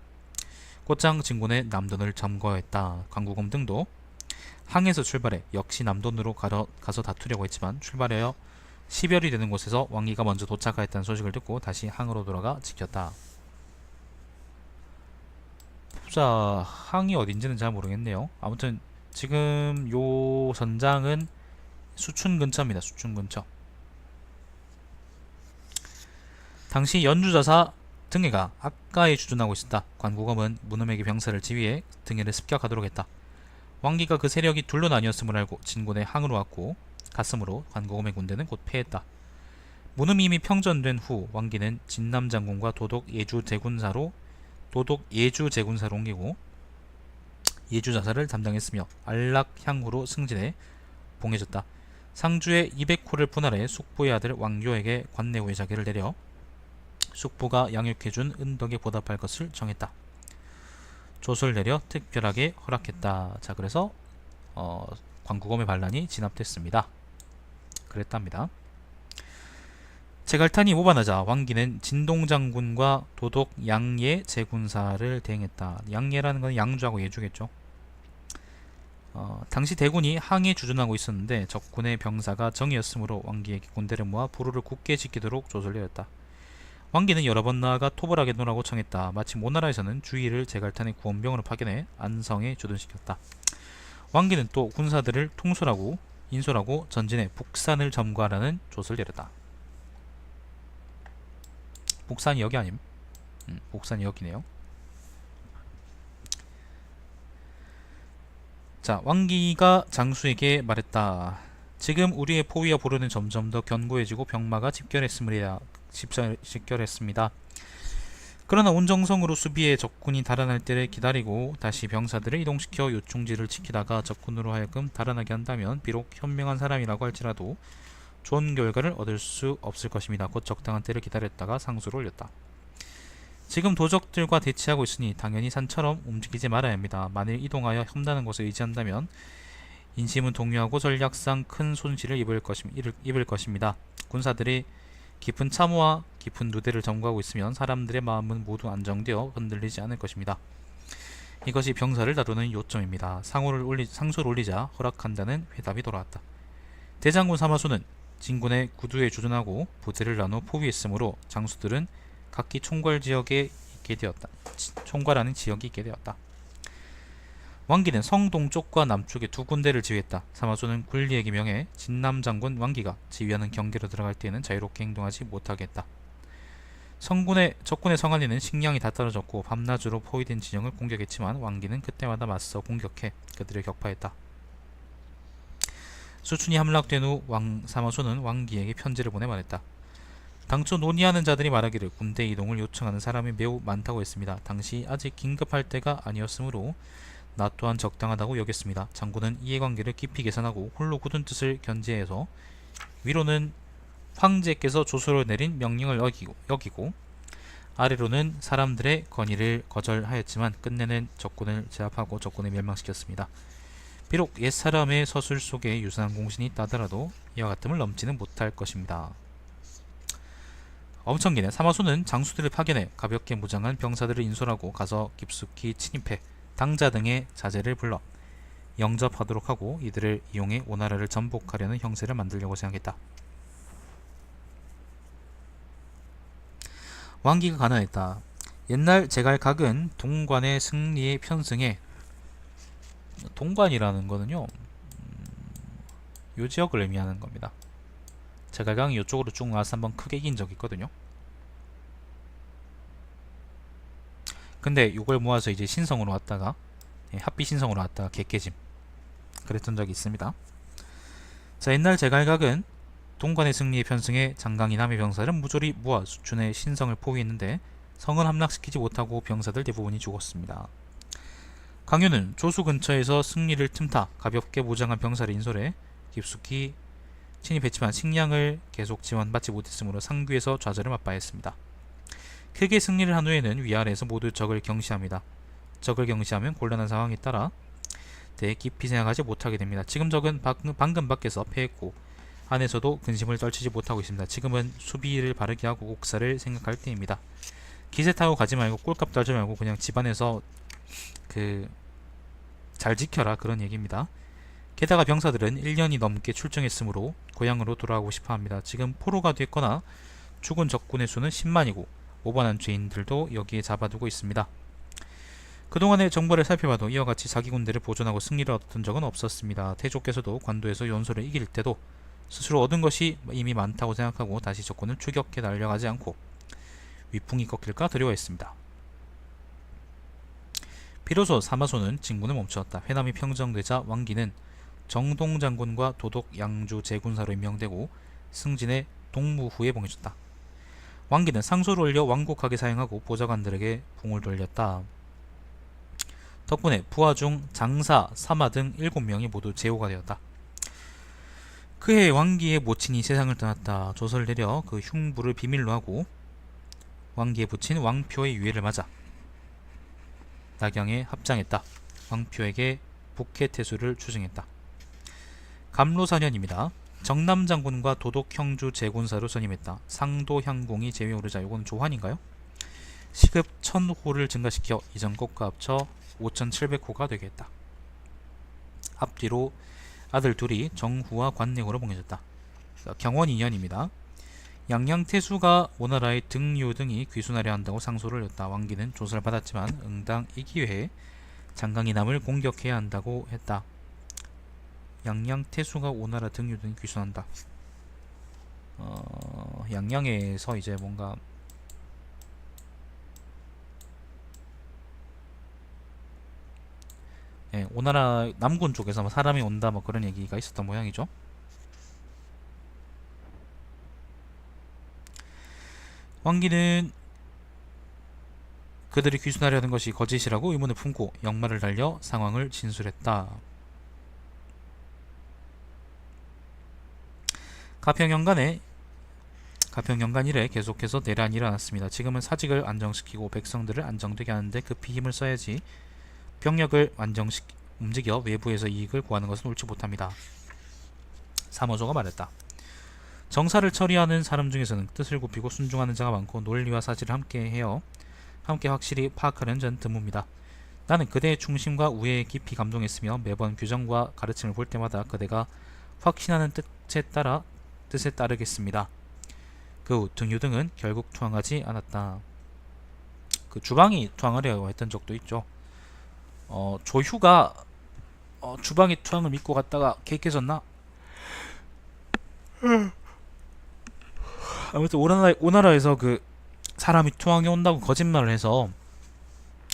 곧장 진군의 남돈을 점거했다. 관국엄 등도 항에서 출발해 역시 남돈으로 가서 다투려고 했지만 출발하여 10열이 되는 곳에서 왕기가 먼저 도착하였다는 소식을 듣고 다시 항으로 돌아가 지켰다. 보자, 항이 어딘지는 잘 모르겠네요. 아무튼 지금 요 전장은 수춘 근처입니다. 수춘 근처. 당시 연주자사 등해가 앞가에 주둔하고 있었다. 관국엄은 문음에게 병사를 지휘해 등해를 습격하도록 했다. 왕기가 그 세력이 둘로 나뉘었음을 알고 진군의 항으로 갔으므로 관국엄의 군대는 곧 패했다. 문음이 이미 평전된 후 왕기는 진남장군과 도독 예주 제군사로 옮기고 예주자사를 담당했으며 안락향후로 승진해 봉해졌다. 상주의 200호를 분할해 숙부의 아들 왕교에게 관내 후의 자기를 내려 숙부가 양육해준 은덕에 보답할 것을 정했다. 조서를 내려 특별하게 허락했다. 자, 그래서 광구검의 반란이 진압됐습니다. 그랬답니다. 제갈탄이 모반하자 왕기는 진동장군과 도독 양예 제군사를 대행했다. 양예라는 건 양주하고 예주겠죠. 당시 대군이 항해 주둔하고 있었는데 적군의 병사가 정이었으므로 왕기에게 군대를 모아 부루를 굳게 지키도록 조서를 내렸다. 왕기는 여러 번 나아가 토벌하게 놓으라고 청했다. 마침 오나라에서는 주의를 제갈탄의 구원병으로 파견해 안성에 주둔시켰다. 왕기는 또 군사들을 통솔하고 인솔하고 전진해 북산을 점거하라는 조서를 내렸다. 북산이 여기 아님? 북산이 여기네요. 자, 왕기가 장수에게 말했다. 지금 우리의 포위와 보루는 점점 더 견고해지고 병마가 집결했습니다. 그러나 온정성으로 수비해 적군이 달아날 때를 기다리고 다시 병사들을 이동시켜 요충지를 지키다가 적군으로 하여금 달아나게 한다면 비록 현명한 사람이라고 할지라도 좋은 결과를 얻을 수 없을 것입니다. 곧 적당한 때를 기다렸다가 상소를 올렸다. 지금 도적들과 대치하고 있으니 당연히 산처럼 움직이지 말아야 합니다. 만일 이동하여 험난한 곳에 의지한다면 인심은 동요하고 전략상 큰 손실을 입을 것입니다. 군사들이 깊은 참호와 깊은 누대를 점거하고 있으면 사람들의 마음은 모두 안정되어 흔들리지 않을 것입니다. 이것이 병사를 다루는 요점입니다. 상소를 올리자 허락한다는 회답이 돌아왔다. 대장군 사마소는 진군의 구두에 주둔하고 부대를 나눠 포위했으므로 장수들은 각기 총괄하는 지역이 있게 되었다. 왕기는 성 동쪽과 남쪽에 두 군대를 지휘했다. 사마소는 군리에게 명해 진남장군 왕기가 지휘하는 경계로 들어갈 때에는 자유롭게 행동하지 못하게 했다. 적군의 성 안에는 식량이 다 떨어졌고 밤낮으로 포위된 진영을 공격했지만 왕기는 그때마다 맞서 공격해 그들을 격파했다. 수춘이 함락된 후 사마소는 왕기에게 편지를 보내 말했다. 당초 논의하는 자들이 말하기를 군대 이동을 요청하는 사람이 매우 많다고 했습니다. 당시 아직 긴급할 때가 아니었으므로 나 또한 적당하다고 여겼습니다. 장군은 이해관계를 깊이 계산하고 홀로 굳은 뜻을 견제해서 위로는 황제께서 조서로 내린 명령을 여기고 아래로는 사람들의 건의를 거절하였지만 끝내는 적군을 제압하고 적군을 멸망시켰습니다. 비록 옛사람의 서술 속에 유사한 공신이 있다더라도 이와 같음을 넘지는 못할 것입니다. 엄청 기네. 사마소는 장수들을 파견해 가볍게 무장한 병사들을 인솔하고 가서 깊숙이 침입해 당자 등의 자제를 불러 영접하도록 하고 이들을 이용해 오나라를 전복하려는 형세를 만들려고 생각했다. 왕기가 가난했다. 옛날 제갈각은 동관의 승리에 편승해 동관이라는 거는요 요 지역을 의미하는 겁니다. 제갈각이 이쪽으로 쭉 나와서 한번 크게 이긴 적이 있거든요. 근데 이걸 모아서 이제 신성으로 왔다가 합비 신성으로 왔다가 개깨짐 그랬던 적이 있습니다. 자, 옛날 제갈각은 동관의 승리에 편승해 장강이 남의 병사를 무조리 모아 수춘의 신성을 포위했는데 성은 함락시키지 못하고 병사들 대부분이 죽었습니다. 강요는 조수 근처에서 승리를 틈타 가볍게 무장한 병사를 인솔해 깊숙이 침입했지만 식량을 계속 지원받지 못했으므로 상규에서 좌절을 맛봐야 했습니다. 크게 승리를 한 후에는 위아래에서 모두 적을 경시합니다. 적을 경시하면 곤란한 상황에 따라 대해 깊이 생각하지 못하게 됩니다. 지금 적은 방금 밖에서 패했고 안에서도 근심을 떨치지 못하고 있습니다. 지금은 수비를 바르게 하고 옥사를 생각할 때입니다. 기세 타고 가지 말고 꼴값 떨지 말고 그냥 집안에서 잘 지켜라 그런 얘기입니다. 게다가 병사들은 1년이 넘게 출정했으므로 고향으로 돌아가고 싶어합니다. 지금 포로가 됐거나 죽은 적군의 수는 10만이고 오반한 죄인들도 여기에 잡아두고 있습니다. 그동안의 정보를 살펴봐도 이와 같이 자기 군대를 보존하고 승리를 얻었던 적은 없었습니다. 태조께서도 관도에서 연소를 이길 때도 스스로 얻은 것이 이미 많다고 생각하고 다시 적군을 추격해 달려가지 않고 위풍이 꺾일까 두려워했습니다. 비로소 사마소는 진군을 멈추었다. 회남이 평정되자 왕기는 정동장군과 도독 양주 제군사로 임명되고 승진의 동무후에 봉해졌다. 왕기는 상소를 올려 완곡하게 사용하고 보좌관들에게 봉을 돌렸다. 덕분에 부하 중 장사, 사마 등 7명이 모두 제호가 되었다. 그해 왕기의 모친이 세상을 떠났다. 조서를 내려 그 흉부를 비밀로 하고 왕기의 부친 왕표의 유해를 맞아 낙양에 합장했다. 왕표에게 북해태수를 추증했다. 감로사년입니다. 정남장군과 도독형주 제군사로 선임했다. 상도향공이 제위오르자, 요건 조환인가요? 시급 1000호를 증가시켜 이전 것과 합쳐 5700호가 되게 했다. 앞뒤로 아들 둘이 정후와 관내후로 봉해졌다. 경원 2년입니다. 양양태수가 오나라의 등유 등이 귀순하려 한다고 상소를 올렸다. 왕기는 조사를 받았지만 응당 이 기회에 장강이 남을 공격해야 한다고 했다. 양양태수가 오나라 등유 등이 귀순한다. 양양에서 이제 뭔가 오나라 남군 쪽에서 사람이 온다 뭐 그런 얘기가 있었던 모양이죠. 왕기는 그들이 귀순하려는 것이 거짓이라고 의문을 품고 역마를 달려 상황을 진술했다. 가평연간 이래 계속해서 대란이 일어났습니다. 지금은 사직을 안정시키고 백성들을 안정되게 하는데 급히 힘을 써야지 병력을 움직여 외부에서 이익을 구하는 것은 옳지 못합니다. 사모조가 말했다. 정사를 처리하는 사람 중에서는 뜻을 굽히고 순종하는 자가 많고 논리와 사실을 함께 확실히 파악하는 자는 드뭅니다. 나는 그대의 충심과 우애에 깊이 감동했으며 매번 규정과 가르침을 볼 때마다 그대가 확신하는 뜻에 따르겠습니다. 그 후 등유등은 결국 투항하지 않았다. 그 주방이 투항하려고 했던 적도 있죠. 조휴가 주방의 투항을 믿고 갔다가 개익해졌나? 아무튼 오나라에서 그 사람이 투항해 온다고 거짓말을 해서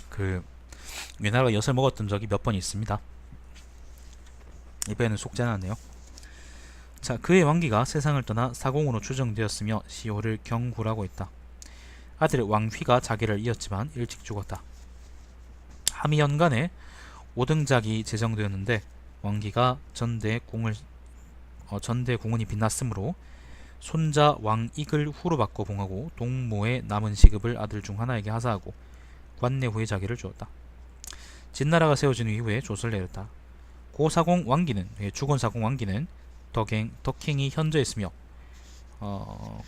그 위나라가 엿을 먹었던 적이 몇 번 있습니다. 이번에는 속지 않았네요. 자, 그의 왕기가 세상을 떠나 사공으로 추정되었으며 시호를 경후라고 했다. 아들 왕휘가 자기를 이었지만 일찍 죽었다. 함의연간에 5등작이 제정되었는데 왕기가 전대 공운이 빛났으므로 손자 왕익을 후로 바꿔 봉하고 동모의 남은 시급을 아들 중 하나에게 하사하고 관내후에 자기를 주었다. 진나라가 세워진 이후에 조서를 내렸다. 고사공 왕기는 죽은 사공 왕기는 덕행이 현저했으며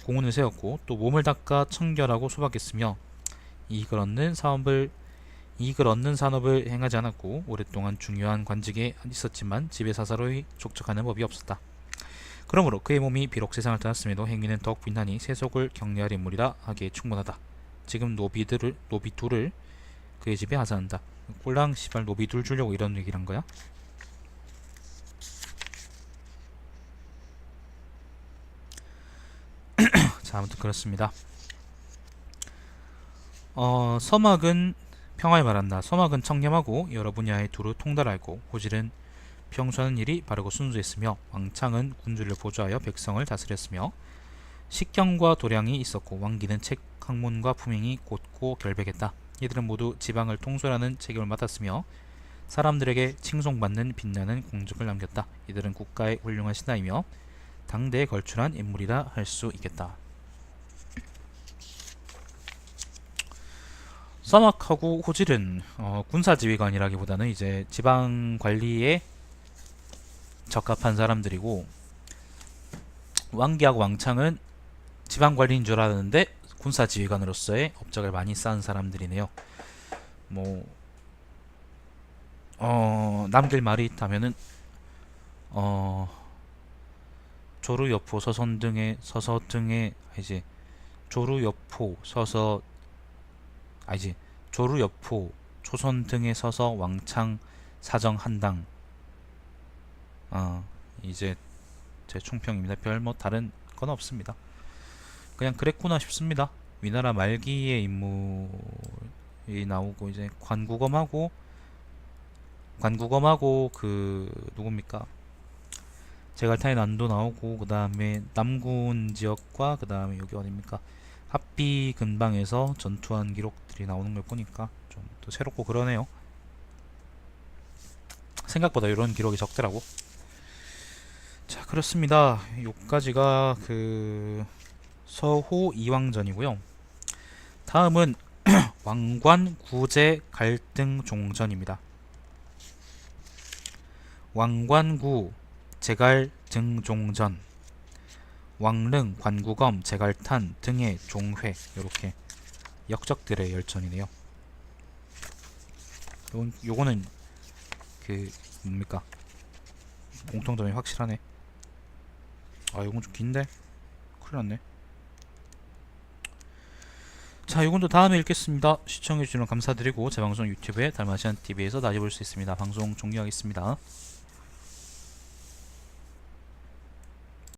공운을 세웠고 또 몸을 닦아 청결하고 소박했으며 이익을 얻는 산업을 행하지 않았고 오랫동안 중요한 관직에 있었지만 집에 사사로이 족적하는 법이 없었다. 그러므로 그의 몸이 비록 세상을 떠났음에도 행위는 더욱 빛나니 세속을 격려할 인물이라 하기에 충분하다. 지금 노비 둘을 그의 집에 하사한다. 꼴랑 시발 노비 둘 주려고 이런 얘기를 한 거야? 자, 아무튼 그렇습니다. 서막은 평화에 말한다. 서막은 청렴하고 여러 분야의 두루 통달하고 호질은 평소하는 일이 바르고 순수했으며 왕창은 군주를 보조하여 백성을 다스렸으며 식경과 도량이 있었고 왕기는 책, 학문과 품행이 곧고 결백했다. 이들은 모두 지방을 통솔하는 책임을 맡았으며 사람들에게 칭송받는 빛나는 공적을 남겼다. 이들은 국가의 훌륭한 신하이며 당대에 걸출한 인물이라 할 수 있겠다. 서막하고 호질은 군사지휘관이라기보다는 이제 지방 관리에 적합한 사람들이고 왕기하고 왕창은 지방 관리인 줄 알았는데 군사지휘관으로서의 업적을 많이 쌓은 사람들이네요. 뭐 남길 말이 있다면은 조루여포 서서 등의 이제 조루여포 서서 조루여포 조선 등에 서서 왕창 사정 한당. 이제 제 총평입니다. 별 뭐 다른 건 없습니다. 그냥 그랬구나 싶습니다. 위나라 말기의 인물이 나오고 이제 관구검하고 그 누굽니까? 제갈타의 난도 나오고 그 다음에 남군 지역과 그 다음에 여기 어딥니까? 합비 근방에서 전투한 기록들이 나오는 걸 보니까 좀 또 새롭고 그러네요. 생각보다 이런 기록이 적더라고. 자, 그렇습니다. 요까지가 그 서호 이왕전이고요. 다음은 왕관 구제 갈등 종전입니다. 왕관구 제갈 등종전, 왕릉 관구검 제갈탄 등의 종회, 요렇게 역적들의 열전이네요. 요거는 그 뭡니까? 공통점이 확실하네. 아, 요건 좀 긴데? 큰일 났네. 자, 요건 또 다음에 읽겠습니다. 시청해주시면 감사드리고 제 방송 유튜브에 달마시안TV에서 다시 볼 수 있습니다. 방송 종료하겠습니다.